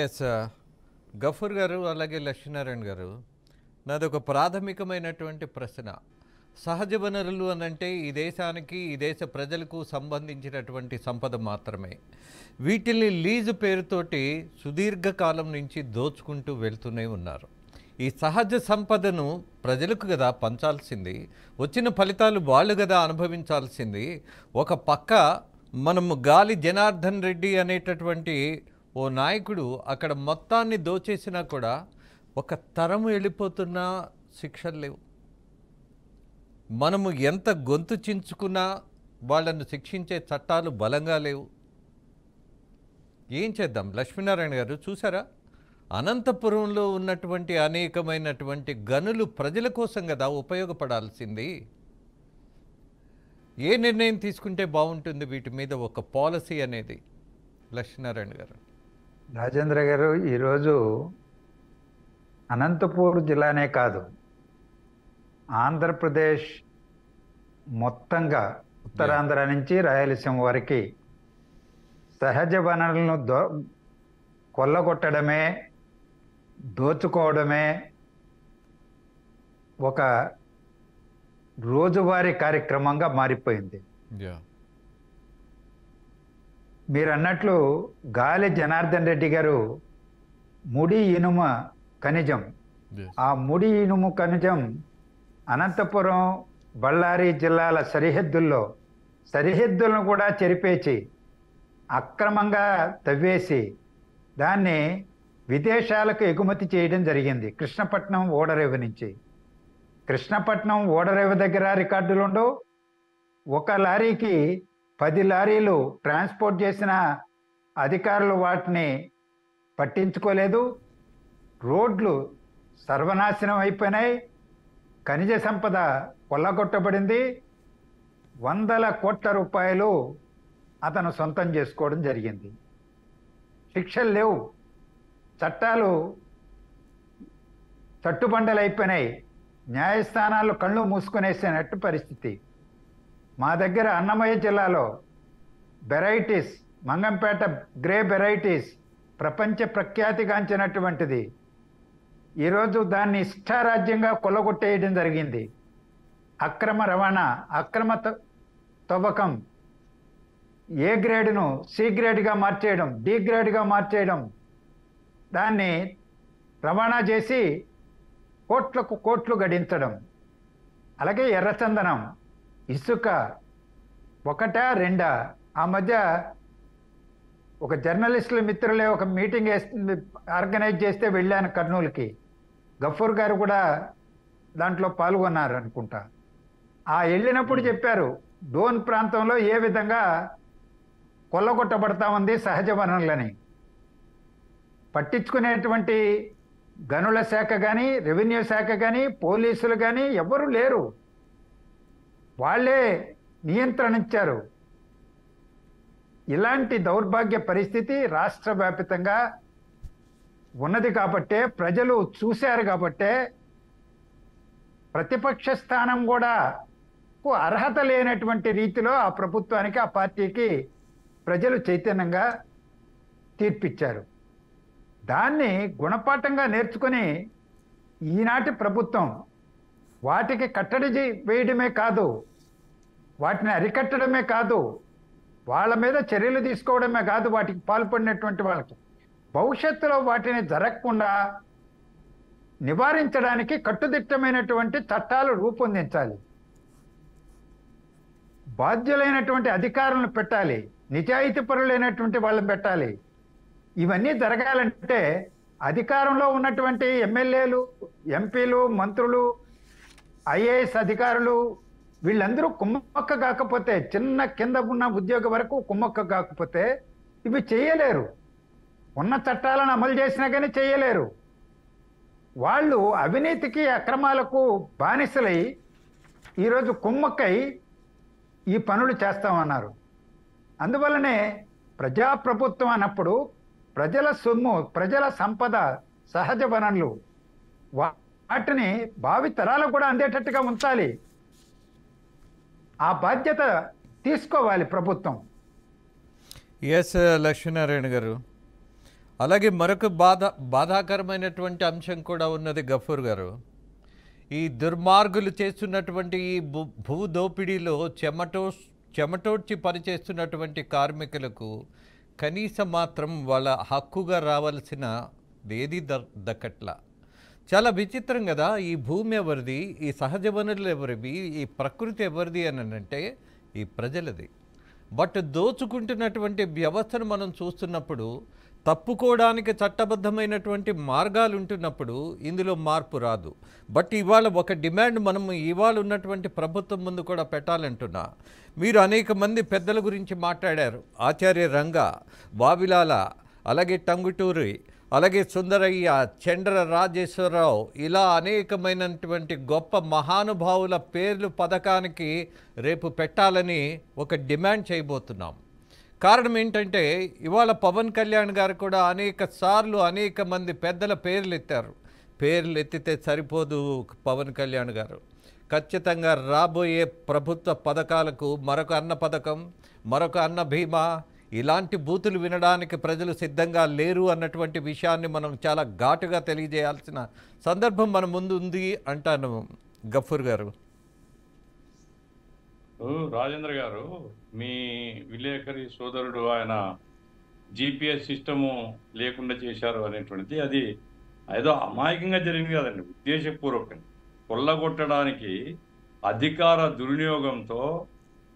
ఎస్ గఫూర్ గారు అలాగే లక్ష్మీనారాయణ గారు, నాది ఒక ప్రాథమికమైనటువంటి ప్రశ్న. సహజ వనరులు అనంటే ఈ దేశానికి ఈ దేశ ప్రజలకు సంబంధించినటువంటి సంపద మాత్రమే. వీటిని లీజు పేరుతోటి సుదీర్ఘకాలం నుంచి దోచుకుంటూ వెళ్తూనే ఉన్నారు. ఈ సహజ సంపదను ప్రజలకు కదా పంచాల్సింది, వచ్చిన ఫలితాలు వాళ్ళు కదా అనుభవించాల్సింది. ఒక పక్క మనము గాలి జనార్దన్ రెడ్డి అనేటటువంటి ఓ నాయకుడు అక్కడ మొత్తాన్ని దోచేసినా కూడా ఒక తరం వెళ్ళిపోతున్నా శిక్షలు లేవు. మనము ఎంత గొంతు చించుకున్నా వాళ్ళను శిక్షించే చట్టాలు బలంగా లేవు. ఏం చేద్దాం? లక్ష్మీనారాయణ గారు చూసారా, అనంతపురంలో ఉన్నటువంటి అనేకమైనటువంటి గనులు ప్రజల కోసం కదా ఉపయోగపడాల్సింది. ఏ నిర్ణయం తీసుకుంటే బాగుంటుంది వీటి మీద ఒక పాలసీ అనేది? లక్ష్మీనారాయణ గారు. రాజేంద్ర గారు, ఈరోజు అనంతపూర్ జిల్లానే కాదు, ఆంధ్రప్రదేశ్ మొత్తంగా ఉత్తరాంధ్ర నుంచి రాయలసీమ వరకు సహజ వనరులను కొల్లగొట్టడమే, దోచుకోవడమే ఒక రోజువారీ కార్యక్రమంగా మారిపోయింది. మీరు అన్నట్లు గాలి జనార్దన్ రెడ్డి గారు ముడి ఇనుమ ఖనిజం, ఆ ముడి ఇనుము ఖనిజం అనంతపురం బళ్ళారి జిల్లాల సరిహద్దులను కూడా చెరిపేసి అక్రమంగా తవ్వేసి దాన్ని విదేశాలకు ఎగుమతి చేయడం జరిగింది. కృష్ణపట్నం ఓడరేవు నుంచి. కృష్ణపట్నం ఓడరేవు దగ్గర రికార్డులు ఉండవు. ఒక లారీకి 10 లారీలు ట్రాన్స్పోర్ట్ చేసిన అధికారులు వాటిని పట్టించుకోలేదు. రోడ్లు సర్వనాశనం అయిపోయినాయి. ఖనిజ సంపద కొల్లగొట్టబడింది. 100 కోట్ల రూపాయలు అతను సొంతం చేసుకోవడం జరిగింది. శిక్షలు లేవు, చట్టాలు చట్టుబండలు అయిపోయినాయి. న్యాయస్థానాలు కళ్ళు మూసుకునేసినట్టు పరిస్థితి. మా దగ్గర అన్నమయ్య జిల్లాలో బెరైటీస్, మంగంపేట గ్రే బెరైటీస్ ప్రపంచ ప్రఖ్యాతిగాంచినటువంటిది. ఈరోజు దాన్ని ఇష్టారాజ్యంగా కొల్లగొట్టేయడం జరిగింది. అక్రమ రవాణా, అక్రమ తవ్వకం, ఏ గ్రేడ్ను సి గ్రేడ్గా మార్చేయడం, డి గ్రేడ్గా మార్చేయడం, దాన్ని రవాణా చేసి కోట్లకు కోట్లు గడించడం. అలాగే ఎర్రచందనం, ఇసుక, ఒకటా రెండా? ఆ మధ్య ఒక జర్నలిస్టుల మిత్రులే ఒక మీటింగ్ ఆర్గనైజ్ చేస్తే వెళ్ళాను కర్నూలుకి. గఫూర్ గారు కూడా దాంట్లో పాల్గొన్నారు అనుకుంటా. ఆ వెళ్ళినప్పుడు చెప్పారు డోన్ ప్రాంతంలో ఏ విధంగా కొల్లగొట్టబడతా ఉంది సహజ వనరులని. పట్టించుకునేటువంటి గనుల శాఖ కానీ, రెవెన్యూ శాఖ కానీ, పోలీసులు కానీ ఎవరు లేరు. వాళ్ళే నియంత్రణ ఇచ్చారు. ఇలాంటి దౌర్భాగ్య పరిస్థితి రాష్ట్ర వ్యాపితంగా ఉన్నది కాబట్టే, ప్రజలు చూశారు కాబట్టే, ప్రతిపక్ష స్థానం కూడా అర్హత లేనటువంటి రీతిలో ఆ ప్రభుత్వానికి, ఆ పార్టీకి ప్రజలు చైతన్యంగా తీర్పిచ్చారు. దాన్ని గుణపాఠంగా నేర్చుకుని ఈనాటి ప్రభుత్వం వాటికి కట్టడి వేయడమే కాదు, వాటిని అరికట్టడమే కాదు, వాళ్ళ మీద చర్యలు తీసుకోవడమే కాదు, వాటికి పాల్పడినటువంటి వాళ్ళకి భవిష్యత్తులో వాటిని జరగకుండా నివారించడానికి కట్టుదిట్టమైనటువంటి చట్టాలు రూపొందించాలి. బాధ్యులైనటువంటి అధికారులను పెట్టాలి, నిజాయితీ పరులైనటువంటి వాళ్ళని పెట్టాలి. ఇవన్నీ జరగాలంటే అధికారంలో ఉన్నటువంటి ఎమ్మెల్యేలు, ఎంపీలు, మంత్రులు, ఐఏఎస్ అధికారులు, వీళ్ళందరూ కుమ్మక్క కాకపోతే, చిన్న కింద ఉన్న ఉద్యోగ వరకు కుమ్మక్క కాకపోతే ఇవి చేయలేరు. ఉన్న చట్టాలను అమలు చేసినా కానీ చేయలేరు. వాళ్ళు అవినీతికి అక్రమాలకు బానిసలై ఈరోజు కుమ్మక్కై ఈ పనులు చేస్తామన్నారు. అందువల్లనే ప్రజాప్రభుత్వం అన్నప్పుడు ప్రజల సొమ్ము, ప్రజల సంపద, సహజ వనరులు వాటిని భావి తరాలకు కూడా అందేటట్టుగా ఉంచాలి. ఆ బాధ్యత తీసుకోవాలి ప్రభుత్వం. ఎస్ లక్ష్మీనారాయణ గారు, అలాగే మరొక బాధాకరమైనటువంటి అంశం కూడా ఉన్నది గఫూర్ గారు. ఈ దుర్మార్గులు చేస్తున్నటువంటి ఈ భూ దోపిడీలో చెమటోడ్చి పనిచేస్తున్నటువంటి కార్మికులకు కనీసం మాత్రం వాళ్ళ హక్కుగా రావాల్సిన ఏది దక్కట్లా. చాలా విచిత్రం కదా. ఈ భూమి ఎవరిది, ఈ సహజ వనరులు ఎవరివి, ఈ ప్రకృతి ఎవరిది అని అంటే ఈ ప్రజలది. బట్ దోచుకుంటున్నటువంటి వ్యవస్థను మనం చూస్తున్నప్పుడు, తప్పుకోవడానికి చట్టబద్ధమైనటువంటి మార్గాలు ఉంటున్నప్పుడు ఇందులో మార్పు రాదు. బట్ ఇవాళ ఒక డిమాండ్ మనం ఇవాళ ఉన్నటువంటి ప్రభుత్వం ముందు కూడా పెట్టాలంటున్నా. మీరు అనేక మంది పెద్దల గురించి మాట్లాడారు. ఆచార్య రంగా, వావిలాల, అలాగే టంగుటూరి, అలాగే సుందరయ్య, చండ్ర రాజేశ్వరరావు, ఇలా అనేకమైనటువంటి గొప్ప మహానుభావుల పేర్లు పథకానికి రేపు పెట్టాలని ఒక డిమాండ్ చేయబోతున్నాం. కారణం ఏంటంటే ఇవాళ పవన్ కళ్యాణ్ గారు కూడా అనేక సార్లు అనేక మంది పెద్దల పేర్లు ఎత్తారు. పేర్లు ఎత్తితే సరిపోదు. పవన్ కళ్యాణ్ గారు ఖచ్చితంగా రాబోయే ప్రభుత్వ పథకాలకు మరొక అన్న పథకం, మరొక అన్న బీమా, ఇలాంటి బూతులు వినడానికి ప్రజలు సిద్ధంగా లేరు అన్నటువంటి విషయాన్ని మనం చాలా ఘాటుగా తెలియజేయాల్సిన సందర్భం మన ముందు ఉంది అంటాను గఫూర్ గారు. రాజేంద్ర గారు, మీ విలేకరి సోదరుడు ఆయన జిపిఎస్ సిస్టము లేకుండా చేశారు అనేటువంటిది అది ఏదో అమాయకంగా జరిగింది కదండి, ఉద్దేశపూర్వకంగా కొల్లగొట్టడానికి అధికార దుర్వినియోగంతో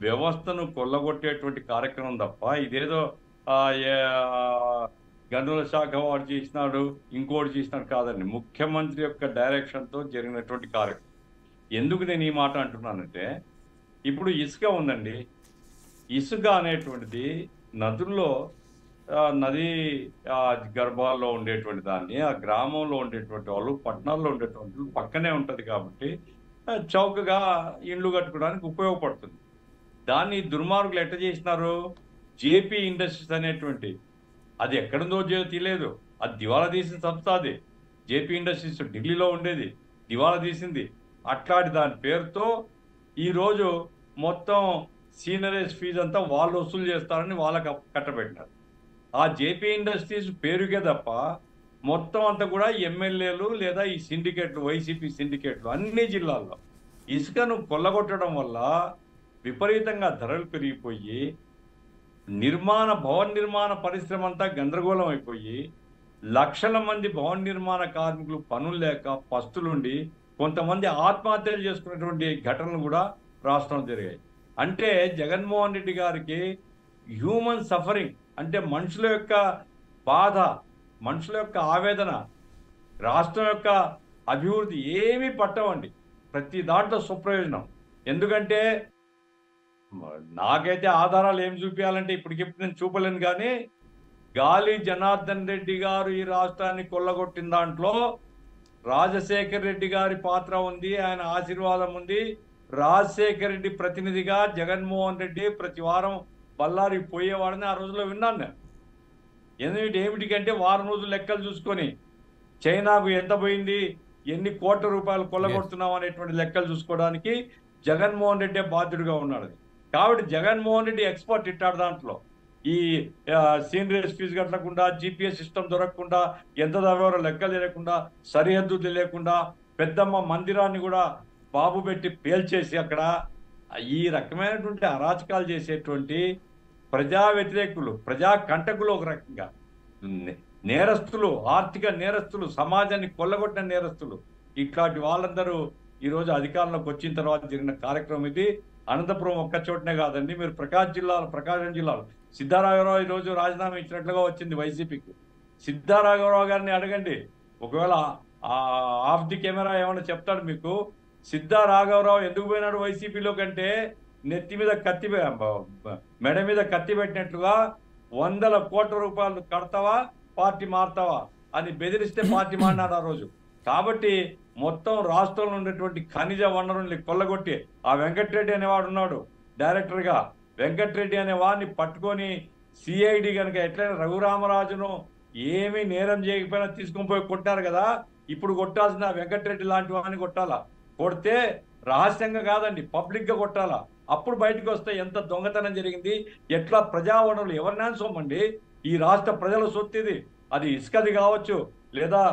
వ్యవస్థను కొల్లగొట్టేటువంటి కార్యక్రమం తప్ప ఇదేదో గనుల శాఖ వాడు చేసినాడు, ఇంకోటి చేసినాడు కాదండి. ముఖ్యమంత్రి యొక్క డైరెక్షన్తో జరిగినటువంటి కార్యక్రమం. ఎందుకు నేను ఈ మాట అంటున్నానంటే, ఇప్పుడు ఇసుక ఉందండి. ఇసుక అనేటువంటిది నదుల్లో, నది గర్భాల్లో ఉండేటువంటి దాన్ని ఆ గ్రామంలో ఉండేటువంటి వాళ్ళు, పట్టణాల్లో ఉండేటువంటి వాళ్ళు పక్కనే ఉంటుంది కాబట్టి చౌకగా ఇండ్లు కట్టుకోవడానికి ఉపయోగపడుతుంది. దాన్ని దుర్మార్గులు ఎట్ట చేసినారు? జేపీ ఇండస్ట్రీస్ అనేటువంటి, అది ఎక్కడుందో తెలియదు, అది దివాలా తీసిన సంస్థ. అది జేపీ ఇండస్ట్రీస్ ఢిల్లీలో ఉండేది, దివాలా తీసింది. అట్లాంటి దాని పేరుతో ఈరోజు మొత్తం సీనరీస్ ఫీజు అంతా వాళ్ళు వసూలు చేస్తారని వాళ్ళకి కట్టబెట్టినారు. ఆ జేపీ ఇండస్ట్రీస్ పేరుకే తప్ప మొత్తం అంతా కూడా ఎమ్మెల్యేలు లేదా ఈ సిండికేట్లు, వైసీపీ సిండికేట్లు అన్ని జిల్లాల్లో ఇసుకను కొల్లగొట్టడం వల్ల విపరీతంగా ధరలు పెరిగిపోయి భవన నిర్మాణ పరిశ్రమ అంతా గందరగోళం అయిపోయి లక్షల మంది భవన నిర్మాణ కార్మికులు పనులు లేక పస్తులుండి కొంతమంది ఆత్మహత్యలు చేసుకున్నటువంటి ఘటనలు కూడా రాష్ట్రం జరిగాయి. అంటే జగన్మోహన్ రెడ్డి గారికి హ్యూమన్ సఫరింగ్ అంటే మనుషుల యొక్క బాధ, మనుషుల యొక్క ఆవేదన, రాష్ట్రం యొక్క అభివృద్ధి ఏమీ పట్టవండి. ప్రతి దాంట్లో సుప్రయోజనం. ఎందుకంటే నాకైతే ఆధారాలు ఏం చూపించాలంటే ఇప్పటికిప్పుడు నేను చూపలేను, కానీ గాలి జనార్దన్ రెడ్డి గారు ఈ రాష్ట్రాన్ని కొల్లగొట్టిన దాంట్లో రాజశేఖర్ రెడ్డి గారి పాత్ర ఉంది, ఆయన ఆశీర్వాదం ఉంది. రాజశేఖర్ రెడ్డి ప్రతినిధిగా జగన్మోహన్ రెడ్డి ప్రతి వారం బళ్ళారి పోయేవాడని ఆ రోజుల్లో విన్నాను నేను. ఏమిటికంటే వారం రోజులు లెక్కలు చూసుకొని చైనాకు ఎంత పోయింది, ఎన్ని కోట్ల రూపాయలు కొల్లగొడుతున్నాం అనేటువంటి లెక్కలు చూసుకోవడానికి జగన్మోహన్ రెడ్డి బాధ్యుడిగా ఉన్నాడు. కాబట్టి జగన్మోహన్ రెడ్డి ఎక్స్పర్ట్ ఇట్టాడు దాంట్లో. ఈ సీనరీస్ ఫీజు కట్టకుండా, జిపిఎస్ సిస్టమ్ దొరకకుండా, ఎంత దవ్వరో లెక్కలు తెలియకుండా, సరిహద్దు తెలియకుండా పెద్దమ్మ మందిరాన్ని కూడా బాబు పెట్టి పేల్చేసి అక్కడ ఈ రకమైనటువంటి అరాచకాలు చేసేటువంటి ప్రజా వ్యతిరేకులు, ప్రజా కంటకులు, ఒక రకంగా నేరస్తులు, ఆర్థిక నేరస్తులు, సమాజాన్ని కొల్లగొట్టిన నేరస్తులు, ఇట్లాంటి వాళ్ళందరూ ఈరోజు అధికారంలోకి వచ్చిన తర్వాత జరిగిన కార్యక్రమం ఇది. అనంతపురం ఒక్క చోటనే కాదండి, మీరు ప్రకాశం జిల్లాలో సిద్ధారాఘవరావు ఈరోజు రాజీనామా ఇచ్చినట్లుగా వచ్చింది వైసీపీకి. సిద్ధారాఘవరావు గారిని అడగండి, ఒకవేళ ఆఫ్ ది కెమెరా ఏమైనా చెప్తాడు మీకు. సిద్ధా రాఘవరావు ఎందుకు పోయినాడు వైసీపీలో కంటే నెత్తి మీద కత్తి మెడ మీద కత్తి పెట్టినట్లుగా 100 కోట్ల రూపాయలు కడతావా పార్టీ మారుతావా అని బెదిరిస్తే పార్టీ మారినాడు ఆ రోజు. కాబట్టి మొత్తం రాష్ట్రంలో ఉన్నటువంటి ఖనిజ వనరుల్ని కొల్లగొట్టి ఆ వెంకటరెడ్డి అనేవాడు ఉన్నాడు డైరెక్టర్గా. వెంకటరెడ్డి అనే వాడిని పట్టుకొని సిఐడి కనుక ఎట్లయినా రఘురామరాజును ఏమీ నేరం చేయకపోయినా తీసుకొని పోయి కొట్టారు కదా, ఇప్పుడు కొట్టాల్సిన వెంకటరెడ్డి లాంటి వాడిని కొట్టాలా. కొడితే రహస్యంగా కాదండి, పబ్లిక్ గా కొట్టాలా. అప్పుడు బయటకు వస్తే ఎంత దొంగతనం జరిగింది, ఎట్లా ప్రజా వనరులు ఎవరినైనా సొమ్మండి, ఈ రాష్ట్ర ప్రజల సొత్తు ఇది. అది ఇసుకది కావచ్చు, లేదా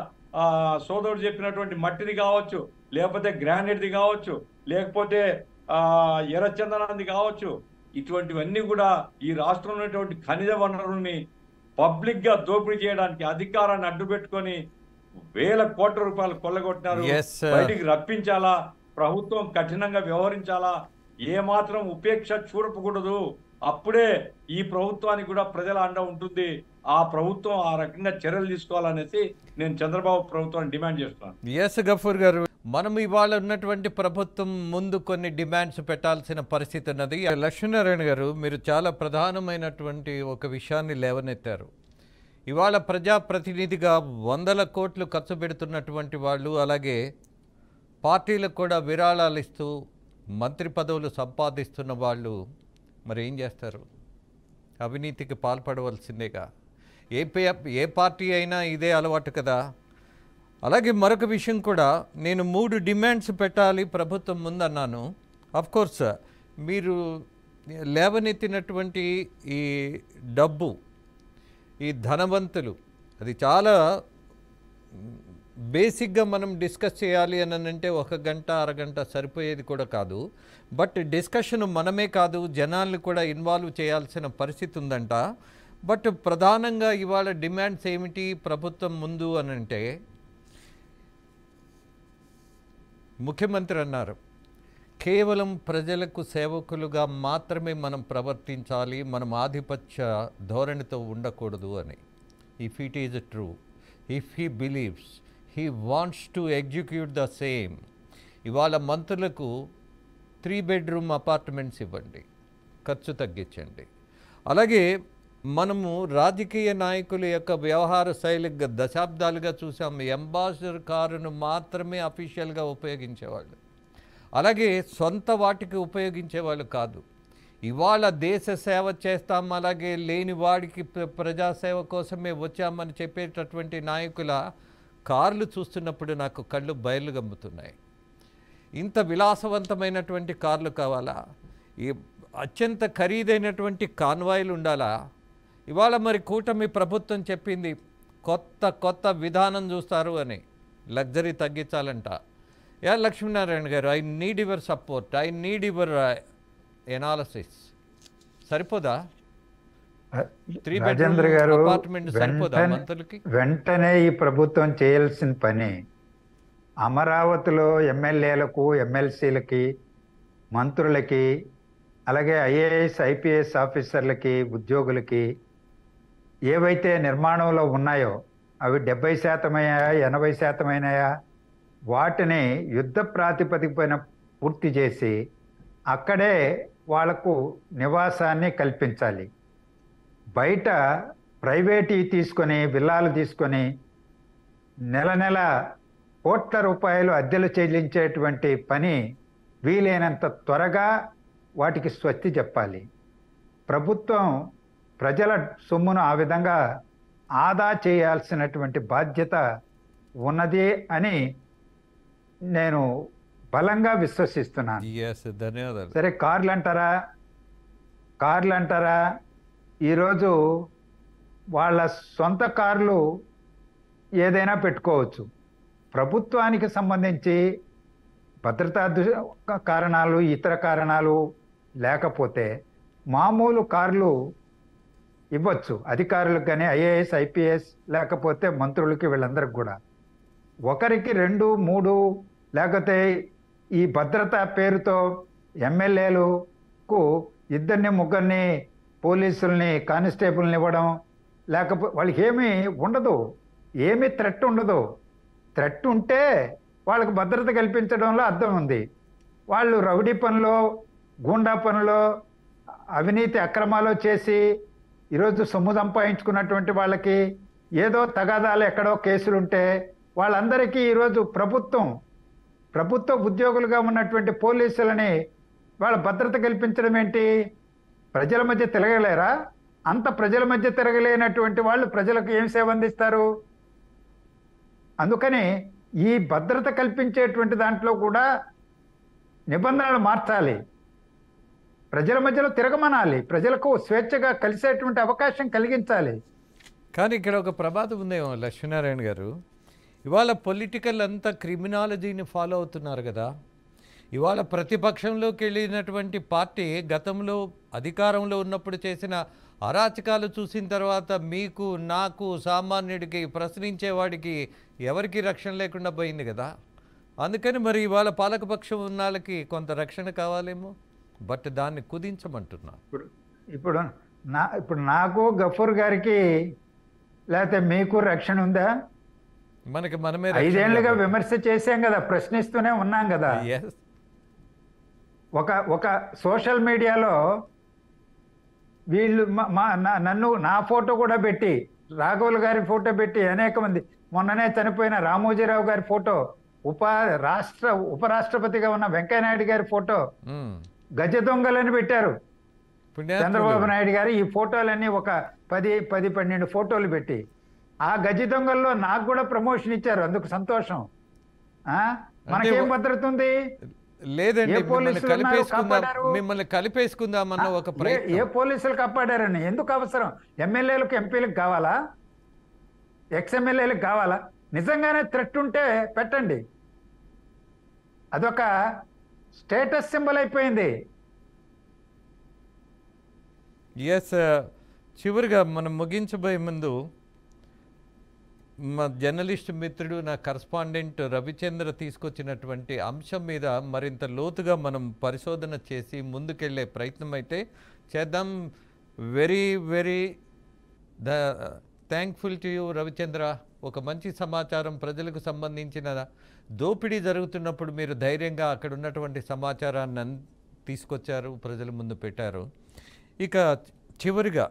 సోదరుడు చెప్పినటువంటి మట్టిది కావచ్చు, లేకపోతే గ్రానైట్ది కావచ్చు, లేకపోతే ఎర్రచందనాన్ని కావచ్చు. ఇటువంటివన్నీ కూడా ఈ రాష్ట్రంలో ఉన్నటువంటి ఖనిజ వనరుల్ని పబ్లిక్ గా దోపిడీ చేయడానికి అధికారాన్ని అడ్డు పెట్టుకొని 1000 కోట్ల రూపాయలు కొల్లగొట్టినారు. బయటికి రప్పించాలా, ప్రభుత్వం కఠినంగా వ్యవహరించాలా, ఏ మాత్రం ఉపేక్ష చూడకూడదు. అప్పుడే ఈ ప్రభుత్వానికి కూడా ప్రజల అండ ఉంటుంది. ఆ ప్రభుత్వం ఆ రకంగా చర్యలు తీసుకోవాలనేసి నేను చంద్రబాబు ప్రభుత్వాన్ని డిమాండ్ చేస్తున్నాను. ఎస్ గఫూర్ గారు, మనం ఇవాళ ఉన్నటువంటి ప్రభుత్వం ముందు కొన్ని డిమాండ్స్ పెట్టాల్సిన పరిస్థితి ఉన్నది. లక్ష్మీనారాయణ గారు, మీరు చాలా ప్రధానమైనటువంటి ఒక విషయాన్ని లేవనెత్తారు. ఇవాళ ప్రజాప్రతినిధిగా 100 కోట్లు ఖర్చు పెడుతున్నటువంటి వాళ్ళు, అలాగే పార్టీలకు కూడా విరాళాలు ఇస్తూ మంత్రి పదవులు సంపాదిస్తున్న వాళ్ళు మరి ఏం చేస్తారు? అవినీతికి పాల్పడవలసిందేగా. ఏ పార్టీ అయినా ఇదే అలవాటు కదా. అలాగే మరొక విషయం కూడా, నేను 3 డిమాండ్స్ పెట్టాలి ప్రభుత్వం ముందన్నాను. అఫ్కోర్స్ మీరు లేవనెత్తినటువంటి ఈ డబ్బు, ఈ ధనవంతులు, అది చాలా బేసిక్గా మనం డిస్కస్ చేయాలి అని అంటే 1 గంట అరగంట సరిపోయేది కూడా కాదు. బట్ డిస్కషన్ మనమే కాదు, జనాల్ని కూడా ఇన్వాల్వ్ చేయాల్సిన పరిస్థితి ఉందంట. బట్ ప్రధానంగా ఇవాళ డిమాండ్స్ ఏమిటి ప్రభుత్వం ముందు అని అంటే, ముఖ్యమంత్రి అన్నారు కేవలం ప్రజలకు సేవకులుగా మాత్రమే మనం ప్రవర్తించాలి, మనం ఆధిపత్య ధోరణితో ఉండకూడదు అని. If it is true, if he believes, he wants to execute the same. ఇవాళ మంత్రులకు 3 బెడ్రూమ్ అపార్ట్మెంట్స్ ఇవ్వండి, ఖర్చు తగ్గించండి. అలాగే మనము రాజకీయ నాయకుల యొక్క వ్యవహార శైలి దశాబ్దాలుగా చూసాం. అంబాసిడర్ కారును మాత్రమే అఫీషియల్గా ఉపయోగించేవాళ్ళు, అలాగే సొంత వాటికి ఉపయోగించేవాళ్ళు కాదు. ఇవాళ దేశ సేవ చేస్తాం, అలాగే లేని వాడికి ప్రజాసేవ కోసమే వచ్చామని చెప్పేటటువంటి నాయకుల కార్లు చూస్తున్నప్పుడు నాకు కళ్ళు బయలు గమ్ముతున్నాయి. ఇంత విలాసవంతమైనటువంటి కార్లు కావాలా? ఈ అత్యంత ఖరీదైనటువంటి కాన్వాయిలు ఉండాలా? ఇవాళ మరి కూటమి ప్రభుత్వం చెప్పింది కొత్త విధానం చూస్తారు అని, luxury తగ్గించాలంట. Yeah Lakshminarayana garu, I need your support, I need your analysis. సరిపోదా? 3 రాజేంద్ర గారు, అపార్ట్మెంట్ సరిపోదా మంత్రులకి? వెంటనే ఈ ప్రభుత్వం చేయాల్సిన పని, అమరావతిలో ఎమ్మెల్యేలకు, ఎమ్మెల్సీలకి, మంత్రులకి, అలాగే ఐఏఎస్ ఐపీఎస్ ఆఫీసర్లకి, ఉద్యోగులకి ఏవైతే నిర్మాణంలో ఉన్నాయో అవి 70% అయ్యాయా, 80% అయినాయా, వాటిని యుద్ధ ప్రాతిపదిక పైన పూర్తి చేసి అక్కడే వాళ్లకు నివాసాన్ని కల్పించాలి. బయట ప్రైవేటీ తీసుకొని, విల్లాలు తీసుకొని నెల కోట్ల రూపాయలు అద్దెలు చెల్లించేటువంటి పని వీలైనంత త్వరగా వాటికి స్వస్తి చెప్పాలి. ప్రభుత్వం ప్రజల సొమ్మును ఆ విధంగా ఆదా చేయాల్సినటువంటి బాధ్యత ఉన్నది అని నేను బలంగా విశ్వసిస్తున్నాను. ధన్యవాదాలు. సరే, కార్లు అంటారా, ఈరోజు వాళ్ళ సొంత కార్లు ఏదైనా పెట్టుకోవచ్చు. ప్రభుత్వానికి సంబంధించి భద్రతా కారణాలు, ఇతర కారణాలు లేకపోతే మామూలు కార్లు ఇవ్వచ్చు అధికారులకు కానీ, ఐఏఎస్ ఐపీఎస్, లేకపోతే మంత్రులకి, వీళ్ళందరికి కూడా. ఒకరికి 2, 3 లేకపోతే ఈ భద్రత పేరుతో ఎమ్మెల్యేలకు 2, 3 పోలీసుల్ని, కానిస్టేబుల్ని ఇవ్వడం, లేకపోతే వాళ్ళకి ఏమీ ఉండదు, ఏమీ థ్రెట్ ఉండదు. థ్రెట్ ఉంటే వాళ్ళకు భద్రత కల్పించడంలో అర్థం ఉంది. వాళ్ళు రౌడీ పనులో, గూండా పనులో, అవినీతి అక్రమాలు చేసి ఈరోజు సొమ్ము సంపాదించుకున్నటువంటి వాళ్ళకి ఏదో తగాదాలు ఎక్కడో కేసులుంటే వాళ్ళందరికీ ఈరోజు ప్రభుత్వ ఉద్యోగులుగా ఉన్నటువంటి పోలీసులని వాళ్ళ భద్రత కల్పించడం ఏంటి? ప్రజల మధ్య తిరగలేరా? అంత ప్రజల మధ్య తిరగలేనటువంటి వాళ్ళు ప్రజలకు ఏం సేవ అందిస్తారు? అందుకని ఈ భద్రత కల్పించేటువంటి దాంట్లో కూడా నిబంధనలు మార్చాలి. ప్రజల మధ్యలో తిరగమనాలి. ప్రజలకు స్వేచ్ఛగా కలిసేటువంటి అవకాశం కలిగించాలి. కానీ ఇక్కడ ఒక ప్రమాదం ఉందేమో లక్ష్మీనారాయణ గారు. ఇవాళ పొలిటికల్ అంతా క్రిమినాలజీని ఫాలో అవుతున్నారు కదా. ఇవాళ ప్రతిపక్షంలోకి వెళ్ళినటువంటి పార్టీ గతంలో అధికారంలో ఉన్నప్పుడు చేసిన అరాచకాలు చూసిన తర్వాత మీకు, నాకు, సామాన్యుడికి, ప్రశ్నించేవాడికి ఎవరికి రక్షణ లేకుండా పోయింది కదా. అందుకని మరి ఇవాళ పాలకపక్షం ఉన్న వాళ్ళకి కొంత రక్షణ కావాలేమో, బట్ దాన్ని కుదించమంటున్నా. ఇప్పుడు నాకు, గఫూర్ గారికి లేకపోతే మీకు రక్షణ ఉందా? మనకి మనమే 5 ఏళ్లుగా విమర్శ చేసాం కదా, ప్రశ్నిస్తూనే ఉన్నాం కదా. ఒక సోషల్ మీడియాలో వీళ్ళు నా ఫోటో కూడా పెట్టి, రాఘవులు గారి ఫోటో పెట్టి, అనేక మంది, మొన్ననే చనిపోయిన రామోజీరావు గారి ఫోటో, ఉపరాష్ట్రపతిగా ఉన్న వెంకయ్యనాయుడు గారి ఫోటో, గజ దొంగలని పెట్టారు చంద్రబాబు నాయుడు గారు. ఈ ఫోటోలన్నీ ఒక 10-12 ఫోటోలు పెట్టి, ఆ గజ దొంగల్లో నాకు కూడా ప్రమోషన్ ఇచ్చారు. అందుకు సంతోషం. మనకేం భద్రత ఉంది? లేదండి, మిమ్మల్ని కలిపేసుకుందామన్న ఒక ప్రయత్నం. ఏ పోలీసులు కాపాడారని? ఎందుకు అవసరం? ఎమ్మెల్యేలకు, ఎంపీలకు కావాలా? ఎక్స్ఎమ్మెల్యేలకు కావాలా? నిజంగానే థ్రెట్ ఉంటే పెట్టండి. అదొక స్టేటస్ సింబల్ అయిపోయింది. చివరిగా మనం ముగించబోయే ముందు మా జర్నలిస్ట్ మిత్రుడు, నా కరస్పాండెంట్ రవిచంద్ర తీసుకొచ్చినటువంటి అంశం మీద మరింత లోతుగా మనం పరిశోధన చేసి ముందుకెళ్ళే ప్రయత్నం అయితే చేద్దాం. Very very thankful to you Ravichandra. ఒక మంచి సమాచారం, ప్రజలకు సంబంధించిన దోపిడీ జరుగుతున్నప్పుడు మీరు ధైర్యంగా అక్కడ ఉన్నటువంటి సమాచారాన్ని తీసుకొచ్చారు, ప్రజల ముందు పెట్టారు. ఇక చివరిగా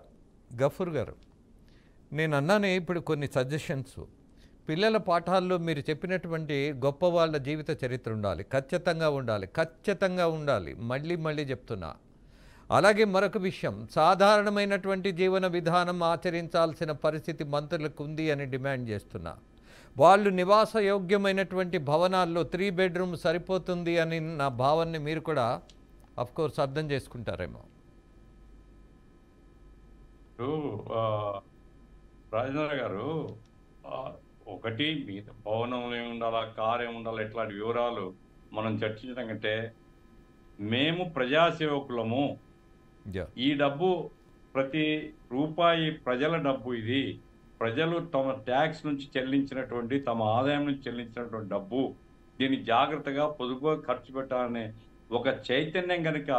గఫూర్ గారు, నేను అన్నానే ఇప్పుడు కొన్ని సజెషన్స్. పిల్లల పాఠాల్లో మీరు చెప్పినటువంటి గొప్ప వాళ్ళ జీవిత చరిత్ర ఉండాలి, ఖచ్చితంగా ఉండాలి. మళ్ళీ చెప్తున్నా. అలాగే మరొక విషయం, సాధారణమైనటువంటి జీవన విధానం ఆచరించాల్సిన పరిస్థితి మంత్రులకు ఉంది అని డిమాండ్ చేస్తున్నా. వాళ్ళు నివాస యోగ్యమైనటువంటి భవనాల్లో 3 బెడ్రూమ్ సరిపోతుంది అని నా భావాన్ని మీరు కూడా అఫ్కోర్స్ అర్థం చేసుకుంటారేమో. రాజేంద్ర గారు, ఒకటి మీద భవనంలో ఏముండాలా, కారు ఏముండాలా, ఇట్లాంటి వివరాలు మనం చర్చించడం కంటే, మేము ప్రజాసేవకులము, ఈ డబ్బు ప్రతి రూపాయి ప్రజల డబ్బు, ఇది ప్రజలు తమ ట్యాక్స్ నుంచి చెల్లించినటువంటి, తమ ఆదాయం నుంచి చెల్లించినటువంటి డబ్బు, దీన్ని జాగ్రత్తగా పొదుపుగా ఖర్చు పెట్టాలనే ఒక చైతన్యం కనుక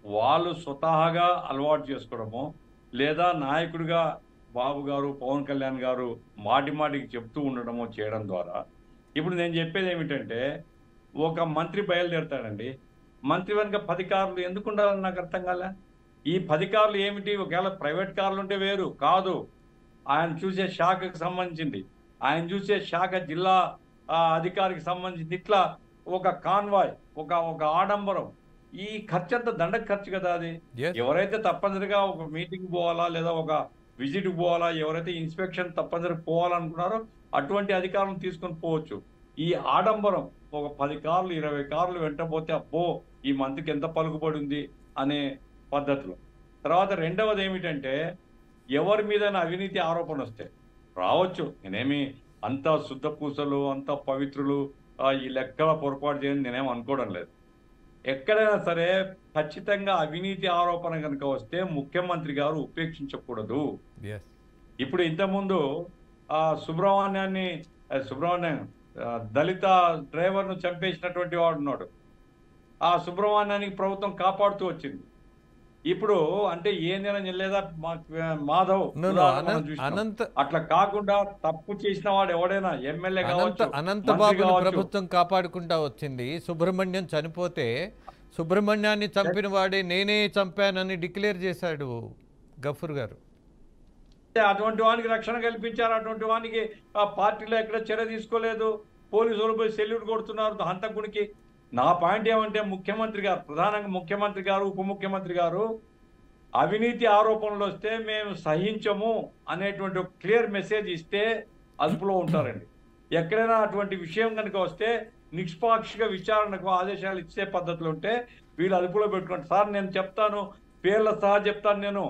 వాళ్ళు స్వతహాగా అలవాటు చేసుకోవడము, లేదా నాయకుడిగా బాబు గారు, పవన్ కళ్యాణ్ గారు మాటికి చెప్తూ ఉండడమో చేయడం ద్వారా, ఇప్పుడు నేను చెప్పేది ఏమిటంటే, ఒక మంత్రి బయలుదేరుతాడండి, మంత్రి వెనుక 10 కార్లు ఎందుకు ఉండాలని నాకు అర్థం కాలే. ఈ 10 కార్లు ఏమిటి? ఒకవేళ ప్రైవేట్ కార్లు ఉంటే వేరు కాదు, ఆయన చూసే శాఖకు సంబంధించింది, ఆయన చూసే శాఖ జిల్లా అధికారికి సంబంధించింది, ఇట్లా ఒక కాన్వాయ్, ఒక ఆడంబరం. ఈ ఖర్చు అంతా దండకు ఖర్చు కదా అది. ఎవరైతే తప్పనిసరిగా ఒక మీటింగ్ పోవాలా, లేదా ఒక విజిట్కి పోవాలా, ఎవరైతే ఇన్స్పెక్షన్ తప్పనిసరిగా పోవాలనుకున్నారో అటువంటి అధికారులను తీసుకొని పోవచ్చు. ఈ ఆడంబరం ఒక 10 కార్లు 20 కార్లు వెంటపోతే అబ్బో ఈ మంత్రికి ఎంత పలుకుబడి ఉంది అనే పద్ధతిలో. తర్వాత రెండవది ఏమిటంటే, ఎవరి మీద అవినీతి ఆరోపణ వస్తే రావచ్చు, నేనేమి అంత శుద్ధ పూసలు, అంత పవిత్రులు, ఈ లెక్కల పొరపాటు చేయని నేనేం అనుకోవడం లేదు. ఎక్కడైనా సరే ఖచ్చితంగా అవినీతి ఆరోపణ కనుక వస్తే ముఖ్యమంత్రి గారు ఉపేక్షించకూడదు. ఇప్పుడు ఇంతకుముందు సుబ్రహ్మణ్యం దళిత డ్రైవర్ను చంపేసినటువంటి వాడు ఉన్నాడు. ఆ సుబ్రహ్మణ్యానికి ప్రభుత్వం కాపాడుతూ వచ్చింది. ఇప్పుడు అంటే ఏ నెల లేదా మాధవ్ No, no, ఉదాహరణ మనం చూసినాం. అనంత అట్లా కాకుండా తప్పు చేసిన వాడు ఎవడైనా ఎమ్మెల్యే కావచ్చు, మంత్రి అనంతబాబుని కావచ్చు, ప్రభుత్వం కాపాడుకుంటా వచ్చింది. సుబ్రహ్మణ్యం చనిపోతే సుబ్రహ్మణ్యాన్ని చంపిన వాడే నేనే చంపానని డిక్లేర్ చేశాడు గఫూర్ గారు. అటువంటి వానికి రక్షణ కల్పించారు. అటువంటి వానికి ఆ పార్టీలో ఎక్కడ చర్య తీసుకోలేదు. పోలీసులు పోయి సెల్యూట్ కొడుతున్నారు హంతకునికి. నా పాయింట్ ఏమంటే ముఖ్యమంత్రి గారు, ప్రధానంగా ముఖ్యమంత్రి గారు, ఉప ముఖ్యమంత్రి గారు అవినీతి ఆరోపణలు వస్తే మేము సహించము అనేటువంటి ఒక క్లియర్ మెసేజ్ ఇస్తే అదుపులో ఉంటారండి. ఎక్కడైనా అటువంటి విషయం కనుక వస్తే నిష్పాక్షిక విచారణకు ఆదేశాలు ఇచ్చే పద్ధతులు ఉంటే వీళ్ళు అదుపులో పెట్టుకుంటారు. సార్ నేను చెప్తాను, పేర్ల సహా చెప్తాను. నేను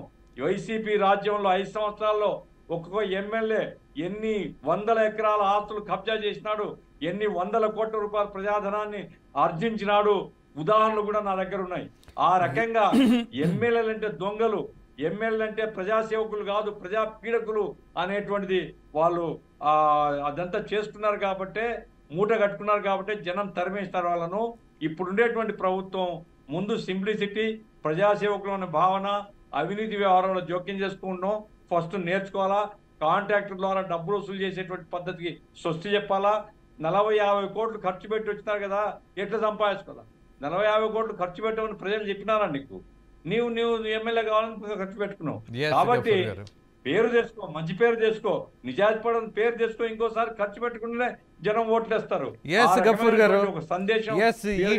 వైసీపీ రాజ్యంలో 5 సంవత్సరాల్లో ఒక్కొక్క ఎమ్మెల్యే ఎన్ని వందల ఎకరాల ఆస్తులు కబ్జా చేసినాడు, ఎన్ని వందల కోట్ల రూపాయల ప్రజాధనాన్ని ఆర్జించినాడు, ఉదాహరణలు కూడా నా దగ్గర ఉన్నాయి. ఆ రకంగా ఎమ్మెల్యేలు అంటే దొంగలు, ఎమ్మెల్యేలు అంటే ప్రజాసేవకులు కాదు, ప్రజా పీడకులు అనేటువంటిది వాళ్ళు అదంతా చేసుకున్నారు కాబట్టి, మూట కట్టుకున్నారు కాబట్టి జనం తరిమేస్తారు వాళ్ళను. ఇప్పుడుండేటువంటి ప్రభుత్వం ముందు సింప్లిసిటీ, ప్రజాసేవకులు అనే భావన, అవినీతి వ్యవహారంలో జోక్యం చేసుకుంటాం ఫస్ట్ నేర్చుకోవాలా. కాంట్రాక్టర్ ద్వారా డబ్బులు వసూలు చేసేటువంటి పద్ధతికి స్వస్తి చెప్పాలా. 40-50 కోట్లు ఖర్చు పెట్టి వచ్చినారు కదా, ఎట్లా సంపాదించుకోవాలా? 40-50 కోట్లు ఖర్చు పెట్టమని ప్రజలు చెప్పినారా నీకు? నీవు ఎమ్మెల్యే కావాలని ఖర్చు పెట్టుకున్నావు. కాబట్టి పేరు తెచ్చుకో, మంచి పేరు తెచ్చుకో, నిజాయితీపడని పేరు తెచ్చుకో, ఇంకోసారి ఖర్చు పెట్టుకుంటేనే జనం ఓట్లేస్తారు. గఫూర్ గారు, ఒక సందేశం ఈ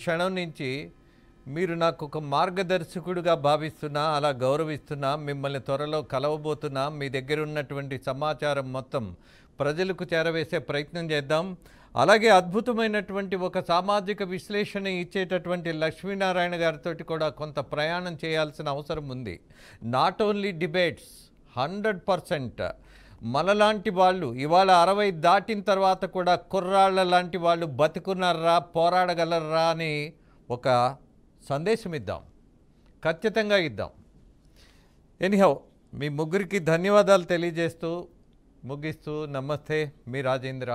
క్షణం నుంచి మీరు నాకు ఒక మార్గదర్శకుడిగా భావిస్తున్నా, అలా గౌరవిస్తున్నా, మిమ్మల్ని త్వరలో కలవబోతున్నా. మీ దగ్గర ఉన్నటువంటి సమాచారం మొత్తం ప్రజలకు చేరవేసే ప్రయత్నం చేద్దాం. అలాగే అద్భుతమైనటువంటి ఒక సామాజిక విశ్లేషణ ఇచ్చేటటువంటి లక్ష్మీనారాయణ గారితో కూడా కొంత ప్రయాణం చేయాల్సిన అవసరం ఉంది. నాట్ ఓన్లీ డిబేట్స్, 100% మనలాంటి వాళ్ళు ఇవాళ 60 దాటిన తర్వాత కూడా కుర్రాళ్ళ లాంటి వాళ్ళు బతుకున్నారా, పోరాడగలరా అని ఒక సందేశం ఇద్దాం, ఖచ్చితంగా ఇద్దాం. ఎనీహౌ మీ ముగ్గురికి ధన్యవాదాలు తెలియజేస్తూ ముగిస్తూ, నమస్తే, మీ రాజేంద్ర.